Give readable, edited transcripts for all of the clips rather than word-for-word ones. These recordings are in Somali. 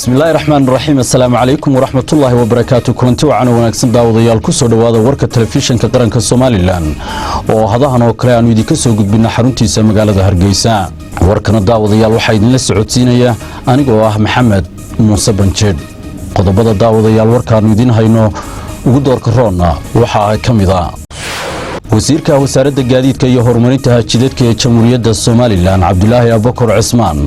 بسم الله الرحمن الرحيم السلام عليكم ورحمة الله وبركاته كلنتي وعنا ونكسن داوديال كسو دوادا وركا تلفزيون كقرنك Somaliland oo hadahan oo kale aanu idin ka soo gudbina xaruntiisa magaalada Hargeysa warkana daawadayaal waxa idin la socodsiinaya anigoo ah Maxamed Muuse Banjeed qodobada daawadayaal warkaanu idin hayno ugu doorka roona waxa kamid ah wasiirka wasaaradda gaadiidka iyo horumarinta jidadka ee Jamhuuriyadda Somaliland Cabdulaahi Abubakar Cismaan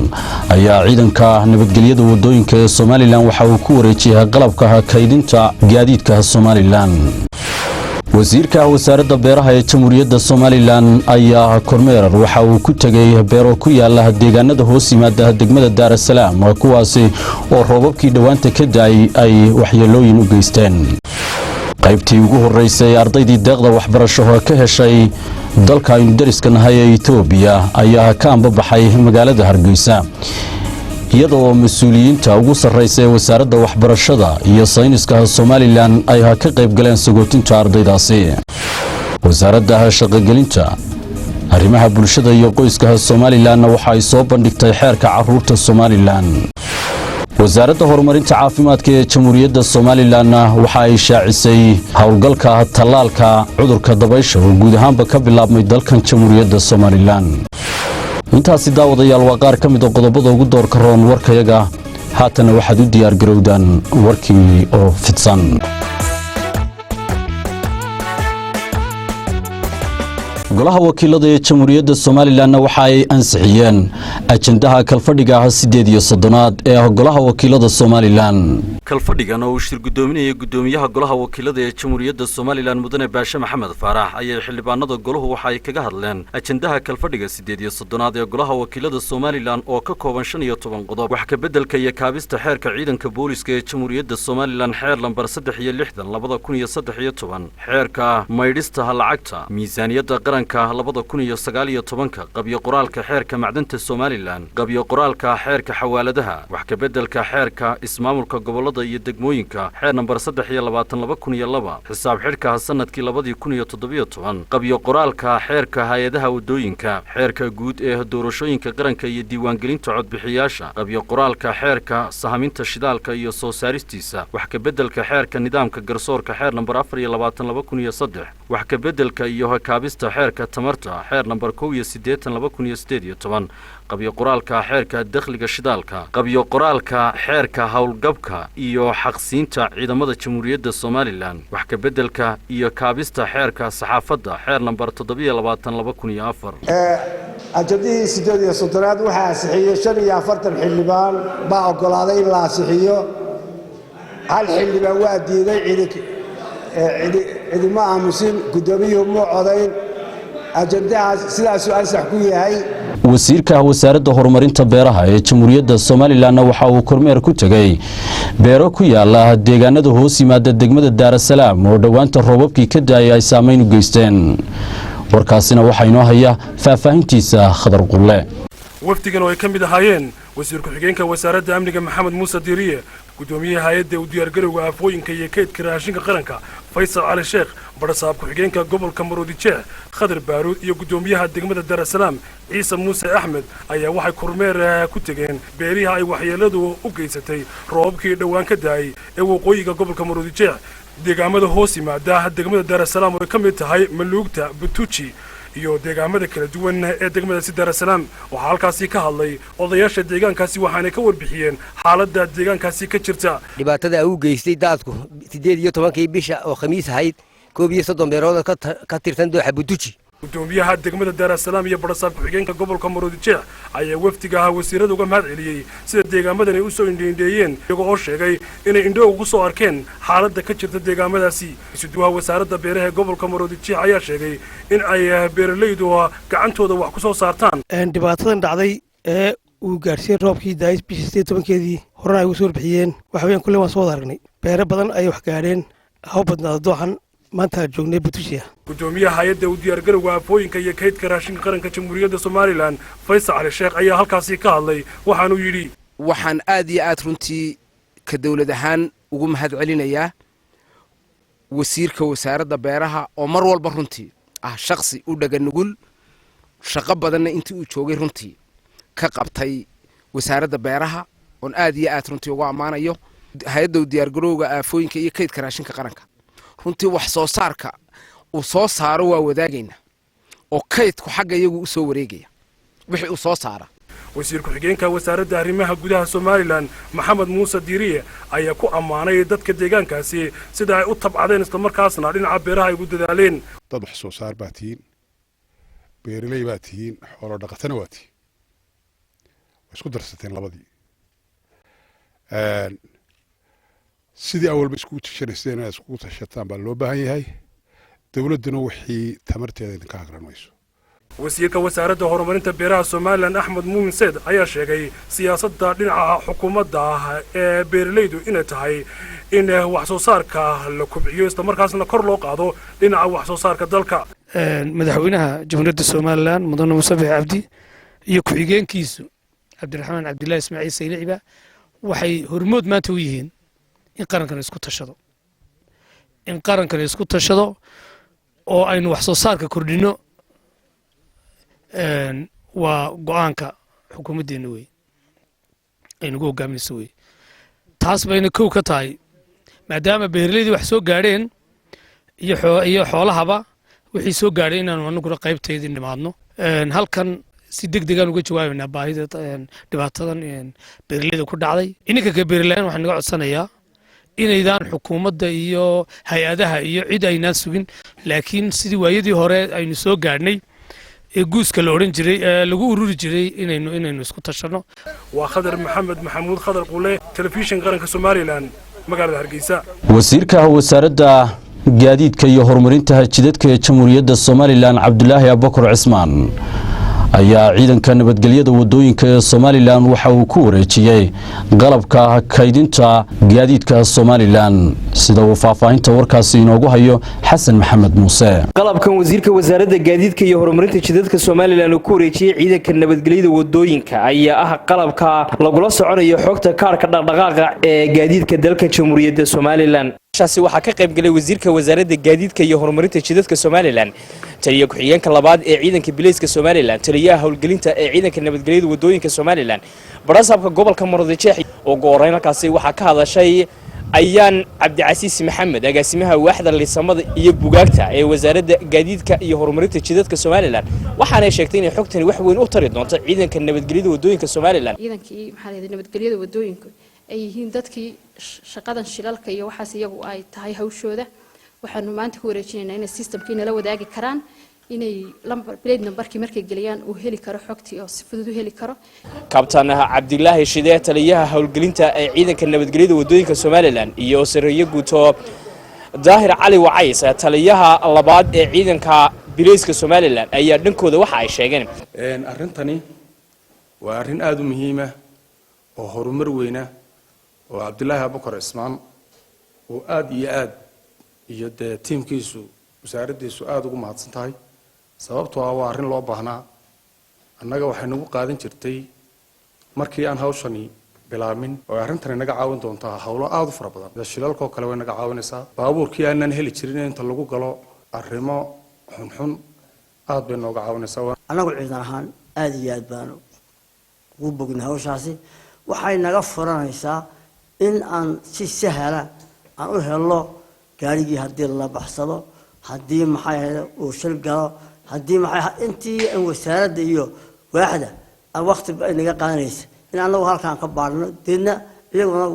ayaa ciidanka nabadgelyada wadooyinka ee Somaliland waxa uu ku wareejiyay qalabka kaydinta gaadiidka Somaliland wasiirka wasaaradda beeraha ee Jamhuuriyadda Somaliland ayaa kormeer waxa uu ku tagay beero ku yaala deegaanada hoos yimaada degmada Dar es Salaam kuwaasi oo roobabkii dhawaanta ka daay ay waxyeelooyin u geysteen qaybtii ugu horeysay ardaydii deeqda waxbarasho ka heshay dalka Ingiriiska ee Itoobiya ayaa ka ambabaxay magaalada Hargeysa iyadoo mas'uuliyiinta ugu sareysay wasaaradda waxbarashada iyo sayniska Somaliland ay ka qayb galeen sagootinta ardaydaasi wasaaradda shaqo-gelinta arrimaha bulshada iyo qoyska Somaliland waxa ay soo bandhigtay xeerka carruurta Somaliland wasaaradda horumarinta caafimaadka ee Jamhuuriyadda Somaliland waxa ay shaacisay hawlgalka talaalka cudurka dabaysha oo guud ahaanba ka bilaabmay dalkan Jamhuuriyadda Somaliland intaasi daawadayaal waa qaar kamid ah qodobada ugu doorka roon warkayaga haatana waxaad u diyaar garowdaan warkii oo fidsan golaha wakiilada ee Jamhuuriyadda Somaliland waxa ay ansixiyeen ajandaha kalfadhiga 8 ee golaha wakiilada Somaliland kalfadhigan oo shir gudoominaya gudoomiyaha golaha wakiilada ee Jamhuuriyadda Somaliland mudane Baasha Maxamed Faarax ayay xildhibaanada goluhu waxa ay kaga hadleen ajandaha kalfadhiga 8 ee golaha wakiilada Somaliland oo ka kooban 15 qodob wax ka bedelka iyo kaabista xeerka ciidanka booliska ee Jamhuuriyadda Somaliland xeer lambar 363 xeerka maydhista lacagta miisaaniyadda qaranka 2019 qabyo qoraalka xeerka macdanta Somaliland qabyo qoraalka xeerka xawaaladaha wax ka bedelka xeerka ismaamulka gobolada iyo degmooyinka xeer number 322 xisaab xidhka sanadkii 2017 qabyo qoraalka xeerka hay'adaha wadooyinka xeerka guud ee doorashooyinka qaranka iyo diiwaangelinta codbixiyaasha qabyo qoraalka xeerka sahaminta shidaalka iyo soo saaristiisa wax ka bedelka xeerka nidaamka garsoorka xeer number 423 wax ka bedelka iyo kaabista xeerka tamarta xeer number 182 qabyo qoraalka xeerka dakhliga shidaalka qabyo qoraalka xeerka hawlgabka iyo xaqsiinta ciidamada Jamhuuriyadda Somaliland wax ka bedelka iyo kaabista xeerka saxaafadda xeer number 72004 ajadii 8 waxa ansixiyay 45 xildhibaan baa ogolaaday in la ansixiyo hal xildhibaan waa diiday idima aamusin gudoomiyuhu ma codayn ajandaha sidaas uu ansax ku yahay wasiirka wasaaradda horumarinta beeraha ee Jamhuuriyadda Somaliland waxa uu kormeer ku tagay beero ku yaala deegaanada hoos yimaada degmada Dar es Salaam oo dhawaanta roobabkii ka daayay ay saameyn u geysteen warkaasina waxa inoo haya faahfaahintiisa Khadar Qulle waftigan oo ay kamid ahaayeen wasiirka xigeenka wasaaradda amniga Maxamed Muuse Diiriye gudoomiyaha hay'adda u diyaargarowga afooyinka iyo kaydka raashinka qaranka Faysal Ali Sheekh barasaab ku-xigeenka gobolka Maroodijeex Khadar Baaruud iyo gudoomiyaha degmada Dar es Salaam Ciise Muuse Axmed ayaa waxay kormeer ku tageen beeriha ay waxyeeladu u geysatay roobkii dhawaan ka daayay ee waqooyiga gobolka Maroodijeex deegaamada hoos yimaada degmada Dar es Salaam oo ka mid tahay Maluugta Butuuji iyo deegaamada kala duwan ee degmada Dar es Salaam waxa halkaasi ka hadlay odayaasha deegaankaasi waxaana ka warbixiyeen xaaladda deegaankaasi ka jirta dhibaatada uu geystay daadku 18 bisha oo khamiis ahayd 31 beerood ka tirsan dooxa Butuuji gudoomiyaha degmada Dar es Salaam iyo barasaab ku-xigeenka gobolka Maroodijeex ayaa waftiga wasiirada uga mahad celiyay sida deegaamadan ay u soo indheeyeen iyagoo oo sheegay inay indho ugu soo arkeen xaaladda ka jirta deegaamadaasi isuduwaha wasaaradda beeraha ee gobolka Maroodijeex ayaa sheegay in ay beeralaydu gacantooda wax ku soo saartaan dhibaatadan dhacday ee uu gaarsiin roobkii daayis bishii 18keedii horena ay ugu soo bixiyeen waxa weeyaan kulli waan soo aragnay beero badan ay wax gaareen haw badnaado dooxan maanta joognay Butuuji gudoomiyaha hay'adda u diyaargarowga afooyinka iyo kaydka raashinka qaranka Jamhuuriyadda Somaliland Faysal Ali Sheekh ayaa halkaasi ka hadlay waxaanu yiri waxaan aad iyo aad runtii ka dawlad ahaan ugu mahad celinayaa wasiirka wasaaradda beeraha oo mar walba runtii shakhsi u dhagan nugul shaqo badanna intii uu joogay runtii ka qabtay wasaaradda beeraha oon aad iyo aad runtii ugu ammaanayo hay-adda u diyaargarowga aafooyinka iyo kaydka raashinka qaranka runtii wax soo saarka uu soo saaro waa wadaagayna oo kaydku xagga iyagu u soo wareegaya wixii uu soo saara wasiir ku-xigeenka wasaaradda arrimaha gudaha Somaliland Maxamed Muuse Diiriye ayaa ku ammaanay dadka deegaankaasi sida ay u tabcadeen isla markaasna dhinaca beeraha ay ugu dadaaleen dad wax soo saar baa tihiin beeraley baa tihiin xoolo dhaqatana waa tihiin isku darsateen labadii sidii awalba isku tashanayseen inaad isku tashataan baa loo baahan yahay dawladduna wixii tamarteeda idinka agranayso wasiirka wasaaradda horumarinta beeraha Somaliland Axmed Muumin Seed ayaa sheegay siyaasadda dhinaca xukuumadda ee beeraleydu inay tahay in wax soo saarka la kobciyo isla markaasna kor loo qaado dhinaca wax soo saarka dalka madaxweynaha jamhuuriyadda Somaliland mudane Muuse Biixi Cabdi iyo ku-xigeenkiisu Cabdiraxmaan Cabdilaahi Ismaaciil Saylici waxay hormood maanta u yihiin in qarankan isku tashado oo aynu wax soo saarka kordhino waa go'aanka xukuumaddeena wey aynu ugu hogaaminayso wey taas bayna kow ka tahay maadaama beeraleydii wax soo gaadheen iyo xoolahaba wixii soo gaadhay inaanu anaguna qaybteedii nimaadno halkan si degdegaan uga jawaabaynaa baahida dhibaatadan beeraleyda ku dhacday ininka ka beeralayn waxaan naga codsanayaa inaydaan xukuumadda iyo hay-adaha iyo cid aynaan sugin laakiin sidii waayadii hore aynu soo gaadhnay ee guuska la odhan jiray lagu ururi jiray inaynu isku tashano waa Khadar Maxamed Maxamuud Khadar Qule telefishin qaranka Somaliland magaalada Hargeysa wasiirka wasaaradda gaadiidka iyo horumarinta jidadka ee Jamhuuriyadda Somaliland Cabdulaahi Abubakar Cismaan ayaa ciidanka nabadgelyada wadooyinka ee Somaliland waxa uu ku wareejiyay qalabka kaydinta gaadiidka Somaliland sida uu faahfaahinta warkaasi inoogu hayo Xasan Maxamed Muuse qalabkan wasiirka wasaaradda gaadiidka iyo horumarinta jidadka Somaliland uu ku wareejiyay ciidanka nabadgelyada wadooyinka ayaa ah qalabka lagula soconayo xogta kaarka dhaqdhaqaaqa ee gaadiidka dalka Jamhuuriyadda Somaliland shaasi waxa ka qayb galay wasiirka wasaaradda gaadiidka iyo horumarinta jidadka Somaliland taliye ku-xigeenka labaad ee ciidanka bilayska Somaliland taliyaha howlgelinta ee ciidanka nabadgelyada wadooyinka Somaliland barasaabka gobolka Maroodijeex oo go'aankaasi waxa ka hadashay ayaan Cabdicasiis Maxamed agaasimaha waaxda liisamada iyo bugaagta ee wasaaradda gaadiidka iyo horumarinta jidadka Somaliland waxaana ay sheegtay in xogtani wax weyn u tari doonto ciidanka nabadgelyada wadooyinka Somaliland ciidankii nabadgelyada wadooyinka ay yihiin dadkii shaqadan shilalka iyo waxaas iyagu ay tahay hawshooda waxaanu maanta ku wareejinaynaa in systemkiina la wadaagi karaan inay plate numberkii markay geliyaan uu heli karo xogtii oo si fudud u heli karo kabtanaha Cabdilaahi Shidee taliyaha howlgelinta ee ciidanka nabadgelyada wadooyinka Somaliland iyo sariye guuto Daahir Cali Wacays taliyaha labaad ee ciidanka bilayska Somaliland ayaa dhankooda waxa ay sheegeen arrintani waa arrin aad u muhiim ah oo horumar weyn ah oo Cabdilaahi Abubakar Cismaan oo aad iyo tiimkiisu wasaaraddiisu aad ugu mahadsan tahay sababtoo ah waa arrin loo baahnaa annaga waxay nagu qaadan jirtay markii aan hawshani bilaamin oo arrintani naga caawin doontaa hawlo aad u fara badan shilalka kale way naga caawinaysaa baabuurkii aanan heli jirin inta lagu galo arrimo xunxun aad bay nooga caawinaysaa anagu ciidan ahaan aad iyo aad baan ugu bognay hawshaasi waxay naga furanaysaa in aan si sahla aan u helo gaarigii haddii la baxsado haddii maxay ahayd uu shil galo haddii maxay intii aan wasaaradda iyo waaxda aan waqti ay naga qaadanaysa in anagu halkaan ka baarno deedna iyaguna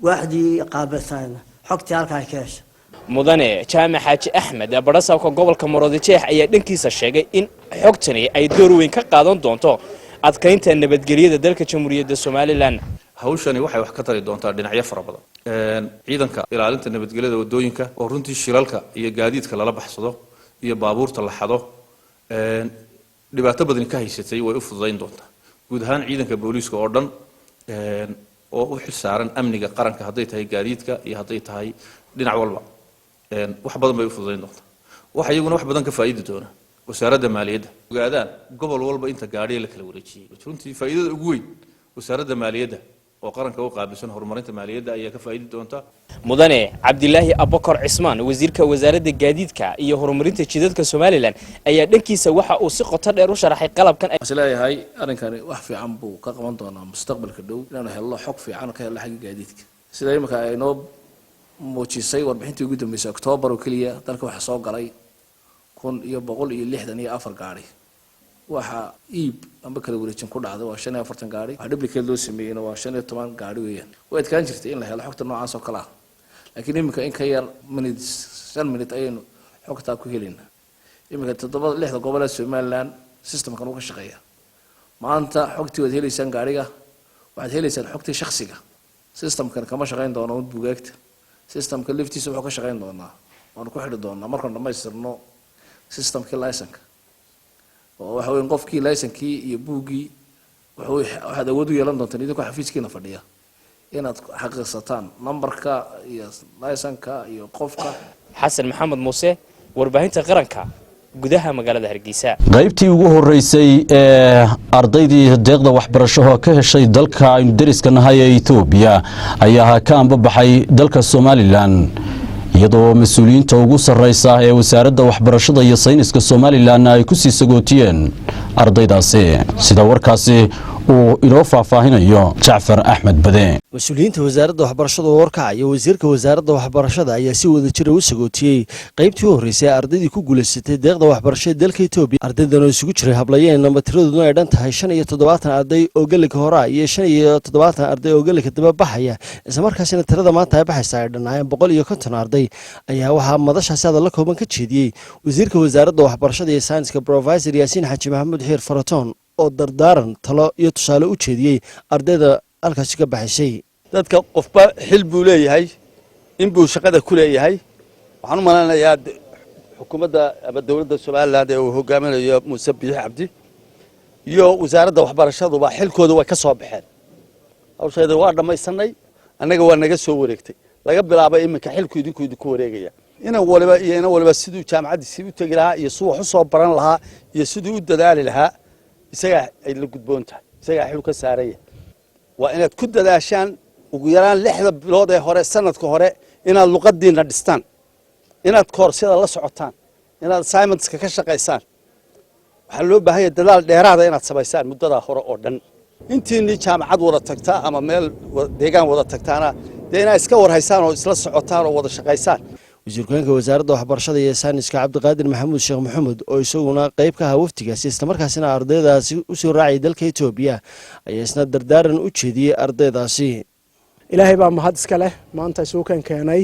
waaxdii qaabilsanayna xogtii halkaan ka hesha mudane Jaamac Xaaji Axmed barasaabka gobolka Maroodijeex ayaa dhankiisa sheegay in xogtani ay door weyn ka qaadan doonto adkaynta nabadgelyada dalka Jamhuuriyadda Somaliland hawshani waxay wax ka tari doontaa dhinacyo fara badan ciidanka ilaalinta nabadgelyada wadooyinka oo runtii shilalka iyo gaadiidka lala baxsado iyo baabuurta la xado dhibaato badan ka haysatay way u fududeyn doontaa guud ahaan ciidanka booliiska oo dhan oo u xilsaaran amniga qaranka haday tahay gaadiidka iyo haday tahay dhinac walba wax badan bay u fududeyn doontaa waxa iyaguna wax badan ka faa'iidi doona wasaaradda maaliyadda ogaadaan gobol walba inta gaadhiga la kala wareejiyay runtii faa'iidada ugu weyn wasaaradda maaliyadda oo qaranka u qaabilsan horumarinta maaliyadda ayaa ka faa'iidi doonta. mudane cabdilaahi abubakar cismaan wasiirka wasaaradda gaadiidka iyo horumarinta jidadka Soomaaliland ayaa dhankiisa waxa uu si qoto dheer u sharaxay qalabkan isleeyahay arrinkani wax fiican buu ka qaban doonaa mustaqbalka dhow inaan helno xog fiican ka helno xagga gaadiidka sida imika ay noo muujisay warbixintii ugu dambeysay October oo kaliya dalka waxa soo galay 164 gaari waxa iib amba kala wareejin ku dhacday waa 45 gaari waxa duplicate loo sameeyay waa 15 gaari weeyaan way adkaan jirtay in la helo xogta noocaas oo kala ah laakiin imika in ka yar minute ayaynu xogta ku helinaa imika 7 gobolada Soomaaliland systemkan uu ka shaqeeyaa maanta xogtii wad helaysaan gaariga waxaad helaysaan xogtii shakhsiga systemkan kama shaqeyn doono buugaagta systemka liftiisa wuxuu ka shaqeyn doonaa waan ku xidhi doonaa markaan dhamaystirno systemka license oo waxa weyn qofkii license-kii iyo buugii waxaad awood u yeelan doontaan idinku xafiiskiina fadhiya inaad xaqiiqsataan numberka iyo license-ka iyo qofka. xasan maxamed muuse warbaahinta qaranka gudaha magaalada Hargeysa. qaybtii ugu horeysay ee ardaydii deeqda waxbarasho ka heshay dalka aynu dariska nahay ee Itoobiya ayaa ka anbabaxay dalka Soomaaliland iyadoo mas'uuliyiinta ugu sarreysa ee wasaaradda waxbarashada iyo sayniska Soomaaliland ay ku sii sagootiyeen ardaydaasi sida warkaasi uu inoo faahfaahinayo Jacfar Axmed Bade. mas'uuliyiinta wasaaradda waxbarashada oo warkacaya wasiirka wasaaradda waxbarashada ayaa si wada jir u sagootiyay qaybtii u horeysay ardaydii ku guuleysatay deeqda waxbarashada dalka Itoobiya ardaydan oo isugu jiray hablayeen tiradoodu ay dhan tahay 75 arday oo galka hore iyo 75 arday oo galka daba baxaya isla markaasina tirada maanta ay baxaysa ay dhanayeen 150 arday ayaa waxa madashaasi la kooban ka jeediyay wasiirka wasaaradda waxbarashada iyo sayniska Professor Yaasiin Xaaji Maxamuud Xiir Faraton oo dardaaran talo iyo tusaale u jeediyay ardayda halkaasi ka baxaysay. dadka qofba xil buu leeyahay in buu shaqada ku leeyahay waxaan u maleynayaa xukuumadda ama dawladda Soomaaliland ee uu hogaaminayo Muuse Biixi Cabdi iyo wasaaradda waxbarashadu ba xilkooda way ka soo baxeen hawsheeda waa dhamaysanay annaga waa naga soo wareegtay laga bilaabay iminka xilku idinku wareegaya ina waliba siduu jaamacaddiisa u tagi lahaa iyo suu wax u soo baran lahaa iyo siduu u dadaali lahaa isaga ay la gudboon tahay isaga xil ka saaraya waa inaad ku dadaashaan ugu yaraan 6 bilood ee hore sanadka hore inaad luqadiina dhistaan inaad koorsada la socotaan inaad assignmentska ka shaqeysaan waxa loo baahan yahay dadaal dheeraad ah inaad sameysaan muddada hore oo dhan intii jaamacad wada tagtaa ama meel deegaan wada tagtaana inaad iska warhaysaan oo isla socotaan oo wada shaqeysaan. wasiirka wasaaradda waxbarashada iyo sayniska Cabdiqaadir Maxamuud Sheekh Maxamuud oo isaguna qayb ka ah waftigaasi isla markaasina ardaydaasi u soo raacay dalka Itoobiya ayaa isna dardaaran u jeediyay ardaydaasi. ilaahay baa mahad iska leh maanta isugu keenay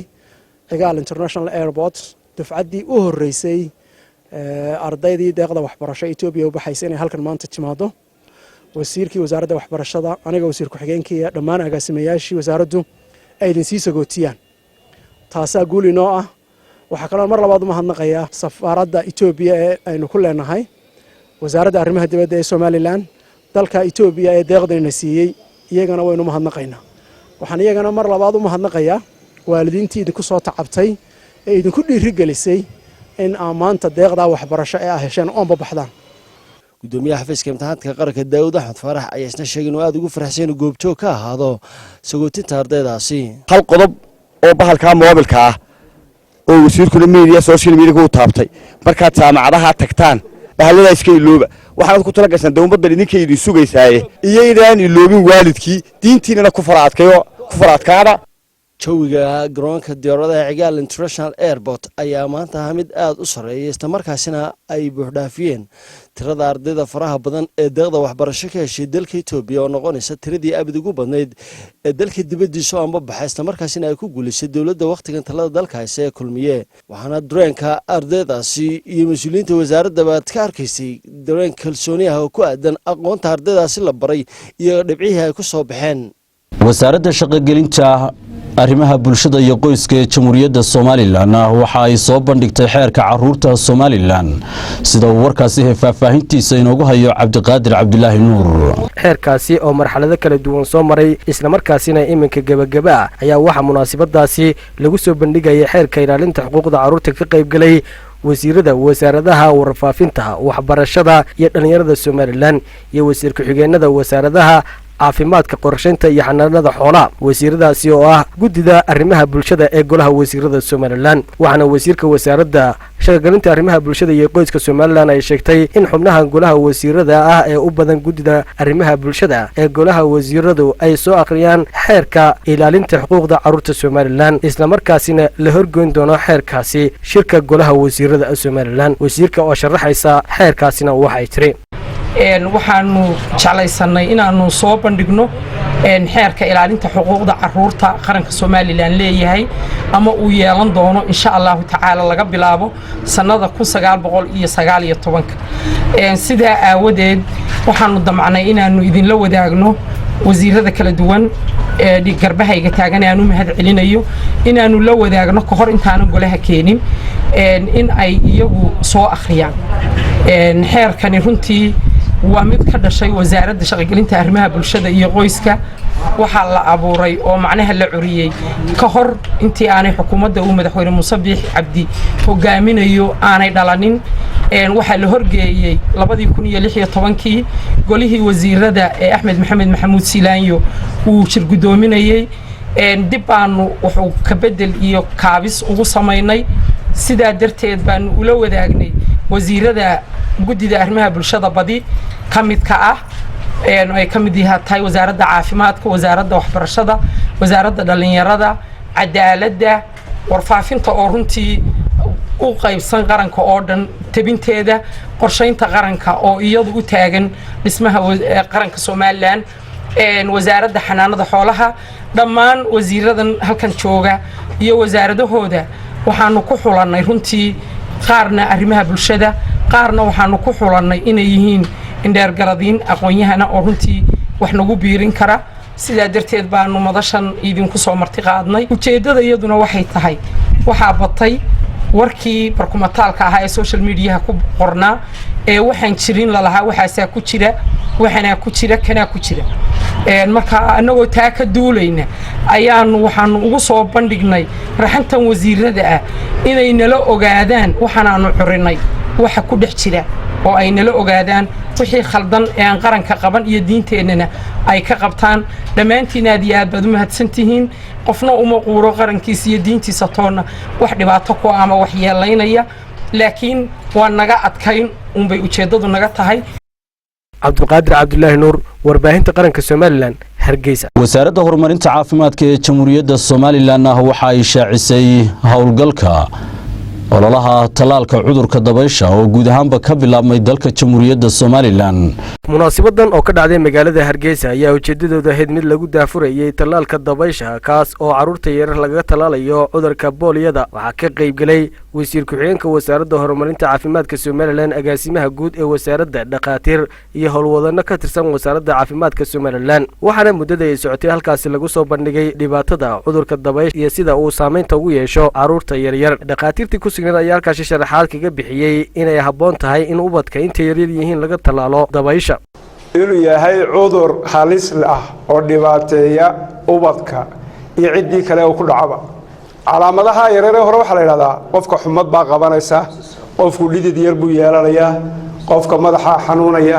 Cigaal International Airport dufcaddii u horeysay ardaydii deeqda waxbarasho Itoobiya u baxaysay inay halkan maanta timaado wasiirkii wasaaradda waxbarashada aniga wasiir ku-xigeenkii dhammaan agaasimayaashii wasaaraddu ay idin sii sagootiyaan taasaa guul inoo ah. waxaa kaloo mar labaad u mahadnaqayaa safaaradda Itoobiya ee aynu ku leenahay wasaaradda arrimaha dibadda ee Soomaaliland dalka Itoobiya ee deeqdayna siiyey iyagana waynu mahadnaqaynaa. waxaan iyagana mar labaad u mahadnaqayaa waalidiintii idinku soo tacabtay ee idinku dhiirigelisay in maanta deeqda waxbarasho ee ah hesheen oo baxdaan. gudoomiyaha xafiiska imtixaanka qaranka Daawud Axmed Faarax ayaa isna sheegay inuu aad ugu faraxsan yahay goobjoog ka ahaado sagootinta ardaydaasi. hal qodob oo bahalka moobilka ah oo wasiirku media social media ku taabtay markaad jaamacadaha tagtaan bahalada iska ilooba waxaad ku tala gashaan dawladda idinka idin sugaysaaye iyo inaan iloobin waalidkii diintiina ku faraadkaada. jawiga garoonka diyaaradaha Cigaal International Airport ayaa maanta mid aad u sareeyay isla markaasina ay buuxdhaafiyeen tirada ardayda faraha badan ee deeqda waxbarasho ka heshay dalka Itoobiya oo noqonaysa tiradii abad ugu badnayd ee dalka dibadiisa oo baxay isla markaasina ay ku guuleysay dawladda waqtigan talada dalkaasi ee kulmiye waxaana dareenka ardaydaasi iyo mas'uuliyiinta wasaaradda baad ka arkaysay dareen kalsooni ah oo ku aadan aqoonta ardaydaasi la baray iyo dhibcihii ay ku soo baxeen. wasaaradda shaqagelinta arrimaha bulshada iyo qoyska ee Jamhuuriyadda Soomaaliland waxa ay soo bandhigtay xeerka caruurta Soomaaliland sida uu warkaasi faahfaahintiisa inoogu hayo Cabdiqaadir Cabdilaahi Nuur. xeerkaasi oo marxalado kala duwan soo maray isla markaasina iminka gabagaba ayaa waxa munaasabadaasi lagu soo bandhigay xeerka ilaalinta xuquuqda caruurta ka qayb galay wasiirada wasaaradaha warfaafinta waxbarashada iyo dhalinyarada Soomaaliland iyo wasiir ku-xigeenada wasaaradaha caafimaadka qorshaynta iyo xanaanada xoolaha wasiiradaasi oo ah guddida arrimaha bulshada ee golaha wasiirada somalilan waxaana wasiirka wasaaradda shaqagelinta arrimaha bulshada iyo qoyska somalilan ay sheegtay in xubnaha golaha wasiirada ah ee u badan guddida arrimaha bulshada ee golaha wasiiradu ay soo akhriyaan xeerka ilaalinta xuquuqda carruurta somalilan islamarkaasina la horgoyn doono xeerkaasi shirka golaha wasiirada somalilan wasiirka oo sharaxaysa xeerkaasina waxay tiri waxaanu jeclaysanay inaanu soo bandhigno xeerka ilaalinta xuquuqda carruurta qaranka somalilan leeyahay ama uu yeelan doono insha allahu tacaala laga bilaabo sannada 1919 sidaa aawadeed waxaanu damcnay inaanu idinla wadaagno wasiirada kala duwan garbahayga taagan aanu mahad celinayo inaanu la wadaagno ka hor intaanan golaha keenin in ay iyagu soo akhriyaan xeerkani runtii waa mid ka dhashay wasaaradda shaqagelinta arrimaha bulshada iyo qoyska waxaa la abuuray oo macnaha la curiyey ka hor intii aanay xukuumadda uu madaxweyne muuse biixi cabdi hogaaminayo aanay dhalanin waxaa la horgeeyey 2016 golihii wasiirada ee axmed maxamed maxamuud silaanyo uu shir gudoominayay dib baanu wuxuu ka bedel iyo kaabis ugu samaynay sidaa darteed baanu ula wadaagnay wasiirada guddida arrimaha bulshada badi ka midka ah ay ka mid tahay wasaaradda caafimaadka wasaaradda waxbarashada wasaaradda dhalinyarada cadaaladda warfaafinta oo runtii u qaybsan qaranka oo dhan tabinteeda qorshaynta qaranka oo iyadu u taagan dhismaha qaranka somalilan wasaaradda xanaanada xoolaha dhammaan wasiiradan halkan jooga iyo wasaaradahooda waxaanu ku xulannay runtii qaarna arrimaha bulshada qaarna waxaanu ku xulannay inay yihiin indheergaradiin aqoon-yahana oo runtii wax nagu biirin kara sidaa darteed baanu madashan idinku soo marti qaadnay ujeeddada iyaduna waxay tahay waxaa batay warkii barkumataalka ahaa ee social mediaha ku qornaa ee waxaan jirin lalahaa waxaasaa ku jira waxanaa ku jira kanaa ku jira marka annagoo taa ka duulayna waxaanu ugu soo bandhignay raxantan wasiirada ah inay nala ogaadaan waxaanaanu curinay waxa ku dhex jira oo ay nala ogaadaan wixii khaldan ee aan qaranka qaban iyo diinteennana ay ka qabtaan dhammaantiin aad iyo aad baad u mahadsantihiin qofna uma quuro qarankiisa iyo diintiisa toonna wax dhibaato ku ama wax yeelaynaya laakiin waa naga adkayn unbay ujeeddadu naga tahay cabdulqaadir cabdulaahi nuur warbaahinta qaranka somalilan hargeysa wasaaradda horumarinta caafimaadka ee jamhuuriyadda somalilan waxa ay shaacisay howlgalka ololaha tallaalka cudurka dabaysha oo guud ahaanba ka bilaabmay dalka jamhuuriyadda somalilan munaasibadan oo ka dhacday magaalada hargeysa ayaa ujeedadooda ahayd mid lagu daafurayay tallaalka dabaysha kaas oo carruurta yaryar lagaga tallaalayo cudurka booliyada waxaa ka qaybgelay wasiir ku-xigeenka wasaaradda horumarinta caafimaadka somalilan agaasimaha guud ee wasaaradda dhakhaatiir iyo howlwadano ka tirsan wasaaradda caafimaadka somalilan waxaana muddada ay socotay halkaasi lagu soo bandhigay dhibaatada cudurka dabaysha iyo sida uu saamaynta ugu yeesho carruurta yaryar dhakhaatiirtii ku sugnayd ayaa halkaasi sharaxaad kaga bixiyey inay habboon tahay in ubadka intay yaryar yihiin laga tallaalo dabaysha inuu yahay cudur halis ah oo dhibaateeya ubadka iyo ciddii kale oo ku dhacaba calaamadaha yareere hore waxaa la yidhahdaa qofka xumad baa qabanaysa qofku dhidid yar buu yeelanayaa qofka madaxa xanuunaya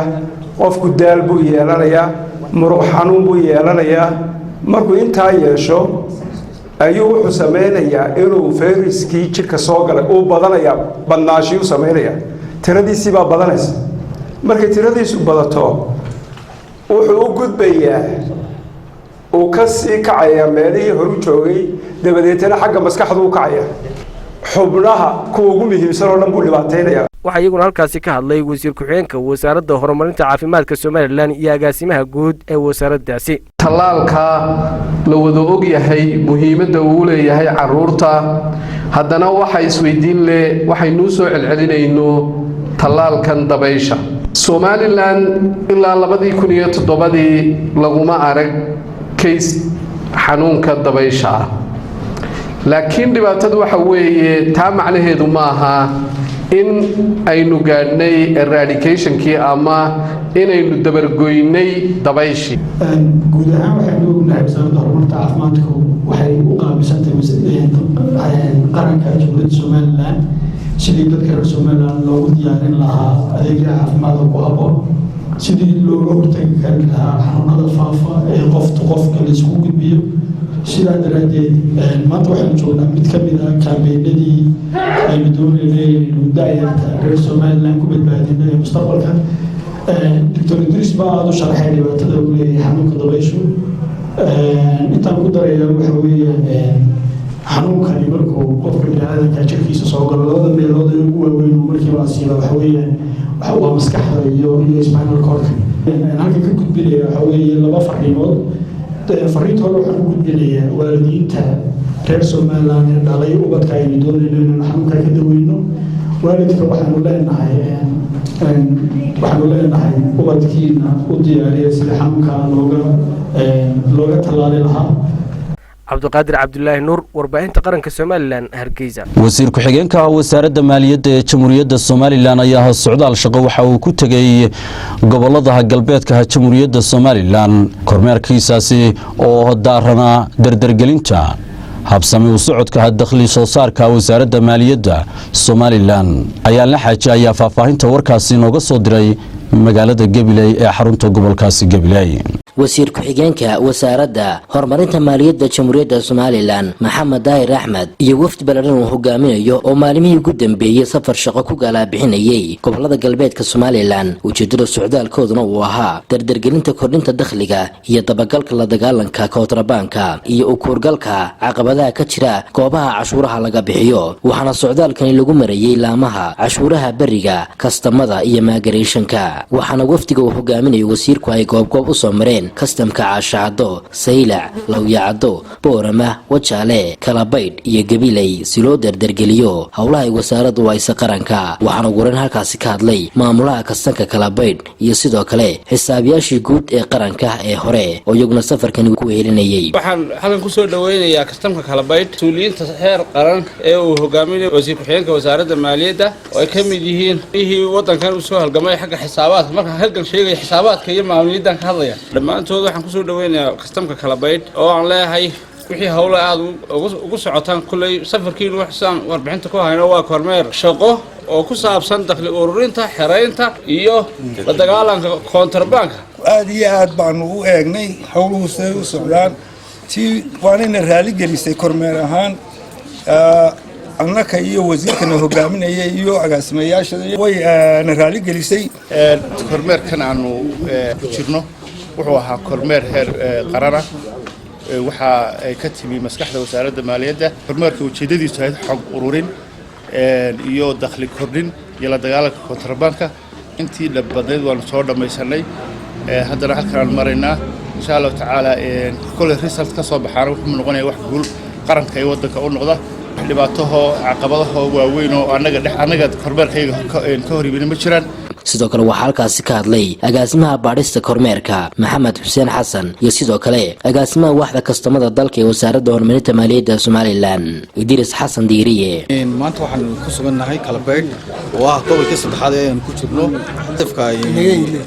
qofku daal buu yeelanayaa muruq xanuun buu yeelanayaa markuu intaa yeesho ayuu wuxuu samaynayaa inuu fayraskii jidhka soo galay uu badanayaa badnaashiyuu samaynayaa tiradiisii baa badanaysa markay tiradiisu badato wuxuu u gudbayaa uu ka sii kacayaa meelihii horu joogay dabadeetana xagga maskaxdu u kacaya xubnaha kuwa ugu muhiimsan oo dhan buu dhibaataynayaa waxaa iyaguna halkaasi ka hadlay wasiir ku-xigeenka wasaaradda horumarinta caafimaadka somalilan iyo agaasimaha guud ee wasaaraddaasi tallaalka la wada og yahay muhiimadda uu leeyahay carruurta haddana waxaa isweydiin leh waxaynuu soo celcelinayno tallaalkan dabaysha somalilan ilaa 2007 laguma arag kays xanuunka dabaysha ah laakiin dhibaatadu waxa weeye taa macnaheedu ma aha in aynu gaadhnay eradicationkii ama inaynu dabargoynay dabayshii guud ahaan waxaynu ognahay wasaaradda horumarinta caafimaadku waxay u qaabilsantahay qaranka jamhuuriyadda somalilan sidii dadka reer somalilan loogu diyaarin lahaa adeegyada caafimaadka ku habboon sidii looga hortagi kari lahaa xanuunada faafa faafa ee qofta qofka la isugu gudbiyo sidaa daraaddeed maanta waxaanu joognaa mid ka mid ah kaambeynadii aynu doonaynay inaynu daayarta reer somaliland ku badbaadino ee mustaqbalka doctor idris baa aada u sharaxay dhibaatada uu leeyahay xanuunka dabayshu intaan ku daraya waxa weeyaan xanuunkani markuu qofka biniaadanka jirkiisa soo galo labada meelood ee ugu waaweyn markiiba asiiba waxa weeyaan waa maskaxda iyo spinal cordka halka ka gudbinaya waxa weeye laba fariimood fariinta hore waxaan u gudbinayaa waalidiinta reer somaliland ee dhalay ubadka aynu doonayno inaynu xanuunka ka daweyno waalidka waxaanu leenahay ubadkiina u diyaariya sida xanuunka looga tallaali lahaa. cabdiqaadir cabdulaahi nuur warbaahinta qaranka somalilan hargeysa. wasiir ku-xigeenka wasaaradda maaliyadda ee jamhuuriyadda somalilan ayaa socdaal shaqo waxa uu ku tegey gobolada galbeedka jamhuuriyadda somalilan kormeerkiisaasi oo daarana dardargelinta habsami u socodka dakhli soo saarka wasaaradda maaliyadda somalilan ayaa la xaaji ayaa faahfaahinta warkaasi nooga soo diray magaalada Gabiley ee xarunta gobolkaasi Gabiley. wasiir ku-xigeenka wasaaradda horumarinta maaliyadda jamhuuriyadda somalilan maxamed daahir axmed iyo wafdi ballaaran uu hogaaminayo oo maalimihii ugu dambeeyay safar shaqo ku galaabixinayay gobolada galbeedka somalilan ujeedada socdaalkooduna uu ahaa dardargelinta kordhinta dakhliga iyo dabagalka la dagaalanka kontrabaanka iyo u kuurgalka caqabadaha ka jira goobaha cashuuraha laga bixiyo waxaana socdaalkani lagu marayay laamaha cashuuraha bariga kastamada iyo migrationka waxaana wafdiga uu hogaaminayo wasiirku ay goobgoob u soo mareen kastamka caashacado saylac lawyacado boorama wajaale kalabaydh iyo gabiley si loo dardargeliyo howlaha ay wasaaraddu haysa qaranka waxaana waran halkaasi ka hadlay maamulaha kastanka kalabaydh iyo sidoo kale xisaabiyaashii guud ee qaranka ee hore oo iyaguna safarkani ku helinayay. waxaan halkan kusoo dhaweynayaa kastamka kalabaydh mas-uuliyiinta heer qaran ee uu hogaaminayo wasiir ku-xigeenka wasaaradda maaliyadda oo ay ka mid yihiin ihii wadankan usoo halgamay xagga xisaabaadka markaan halgan sheegaya xisaabaadka iyo maamuliyaddan ka hadlaya dhammaantood waxaan kusoo dhaweynayaa kastamka kalabaydh oo aan leeyahay wixii howlo aada ugu socotaan kulley safarkiinu waxsaan warbixinta ku hayno waa kormeer shaqo oo ku saabsan dakhli ururinta xeraynta iyo la dagaalanka kontrabaanka aad iyo aad baanu u eegnay howluhu siday u socdaan waanayna raali gelisay kormeer ahaan annaka iyo wasiirkana hogaaminaya iyo agaasimayaasha way na raali gelisay. kormeerkan aanu ku jirno wuxuu ahaa kormeer heer qarana waxa ay ka timi maskaxda wasaaradda maaliyadda kormeerka ujeedadiisu ahayd xog ururin iyo dakhli kordhin iyo la dagaalanka kontrabaanka intii badnayd waanu soo dhammaysanay haddana halkaan maraynaa insha allahu tacaala kole result ka soo baxaana wuxuu noqonayaa wax guul qaranka iyo waddanka u noqda dhibaataho caqabadaho waaweyn oo annaga kormeerkayga ka hor yimid ma jiraan. sidoo kale waxaa halkaasi ka hadlay agaasimaha baadhista kormeerka maxamed xuseen xasan iyo sidoo kale agaasimaha waaxda kastamada dalka ee wasaaradda horumarinta maaliyadda somalilan idris xasan diiriye. maanta waxaan ku sugannahay kalabaydh oo ah gobolka saddexaad ee aan ku jirno hadafka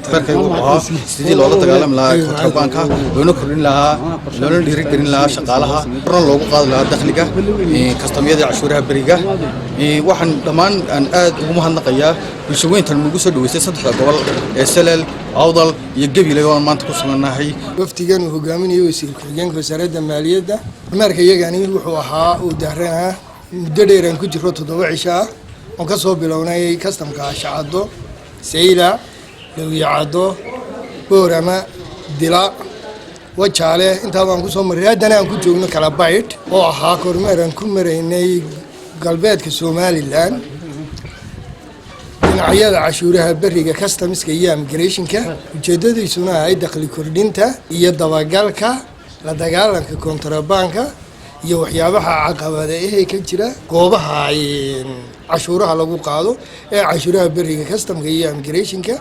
kormeerkaygu wuxuu ahaa sidii loola dagaalami lahaa kontrabaanka loona kordhin lahaa loona dhiirigelin lahaa shaqaalaha korna loogu qaadi lahaa dakhliga kastamyada cashuuraha beriga waxaan dhammaan aan aad ugu mahadnaqayaa bulshaweyntan nagu soo dhaweysay saddexda gobol ee salel awdal iyo gabiley oo maanta ku sugannahay. wafdigan uu hogaaminayo wasiir ku-xigeenka wasaaradda maaliyadda kormeerka iyagani wuxuu ahaa uu daaranaha muddo dheer aan ku jiro 7 cisho ah oo ka soo bilownay kastamka caashacado saylac lawyacado boorama dila wajaale intaa baan ku soo maray haddana aan ku joogno kalabaydh oo ahaa kormeer aan ku maraynay galbeedka somalilan dhinacyada cashuuraha beriga customiska iyo migrationka ujeedadiisuna ahay dakhli kordhinta iyo dabagalka la dagaalanka kontrabaanka iyo waxyaabaha caqabadaha ka jira goobaha cashuuraha lagu qaado ee cashuuraha beriga customka iyo migrationka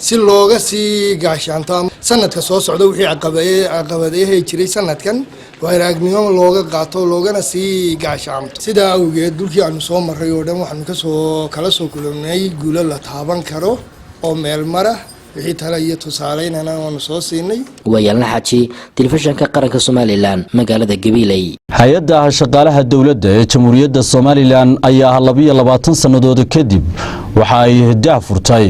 si looga sii gaashaanto sanadka soo socda wixii caqabadaha jiray sanadkan waaragnimo looga qaato loogana sii gaashaanto sidaa awgeed dhulkii aanu soo maray oo dhan waxaanu kala soo kulannay guulo la taaban karo oo meel mara wixii tala iyo tusaaleynana waanu soo siinay. wayaalna xaji telefishinka qaranka somalilan magaalada gabiley. hay-adda shaqaalaha dowladda ee jamhuuriyadda somalilan ayaa 22 sannadood kadib waxa ay daah furtay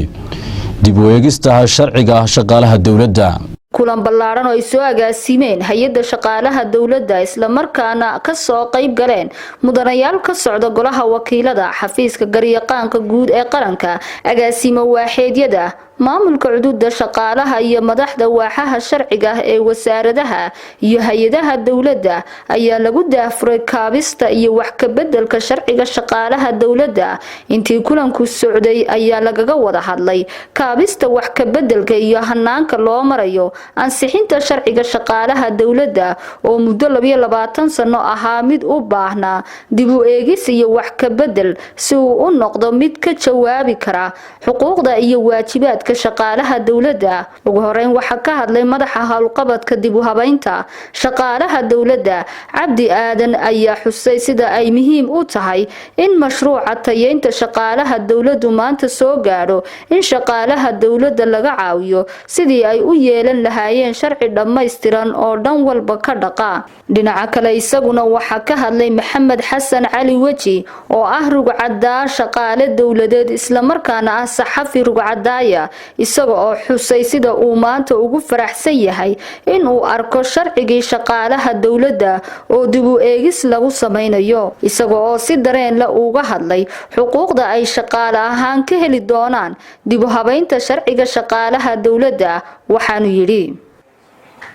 dib u eegista sharciga shaqaalaha dowladda. kulan ballaaran oo ay soo agaasimeen hay'adda shaqaalaha dawladda isla markaana ka soo qayb galeen mudanayaal ka socda golaha wakiilada xafiiska garyaqaanka guud ee qaranka agaasimo waaxeedyada maamulka xuduudda shaqaalaha iyo madaxda waaxaha sharciga ee wasaaradaha iyo hay'adaha dawladda ayaa lagu daafuray kaabista iyo wax ka beddelka sharciga shaqaalaha dawladda intii kulanku socday ayaa lagaga wada hadlay kaabista wax ka beddelka iyo hanaanka loo marayo ansixinta sharciga shaqaalaha dawladda oo muddo 22 sano ahaa mid u baahnaa dib u eegis iyo wax ka beddel si uu u noqdo mid ka jawaabi kara xuquuqda iyo waajibaadka shaqaalaha dawladda ugu horeyn waxa ka hadlay madaxa hawlqabadka dib u habaynta shaqaalaha dawladda Cabdi Aadan ayaa xusay sida ay muhiim u tahay in mashruuca tayeynta shaqaalaha dawladdu maanta soo gaaro in shaqaalaha dawladda laga caawiyo sidii ay u yeelan lahaayeen sharci dhammaystiran oo dhan walba ka dhaqa dhinaca kale isaguna waxa ka hadlay Maxamed Xasan Cali Waji oo ah rugcadaa shaqaale dawladeed isla markaana ah saxafi rugcadaaya isaga oo xusay sida uu maanta ugu faraxsan yahay in uu arko sharcigii shaqaalaha dawladda oo dib u eegis lagu sameynayo isaga oo si dareen la uga hadlay xuquuqda ay shaqaale ahaan ka heli doonaan dib u habaynta sharciga shaqaalaha dawladda waxaanu yiri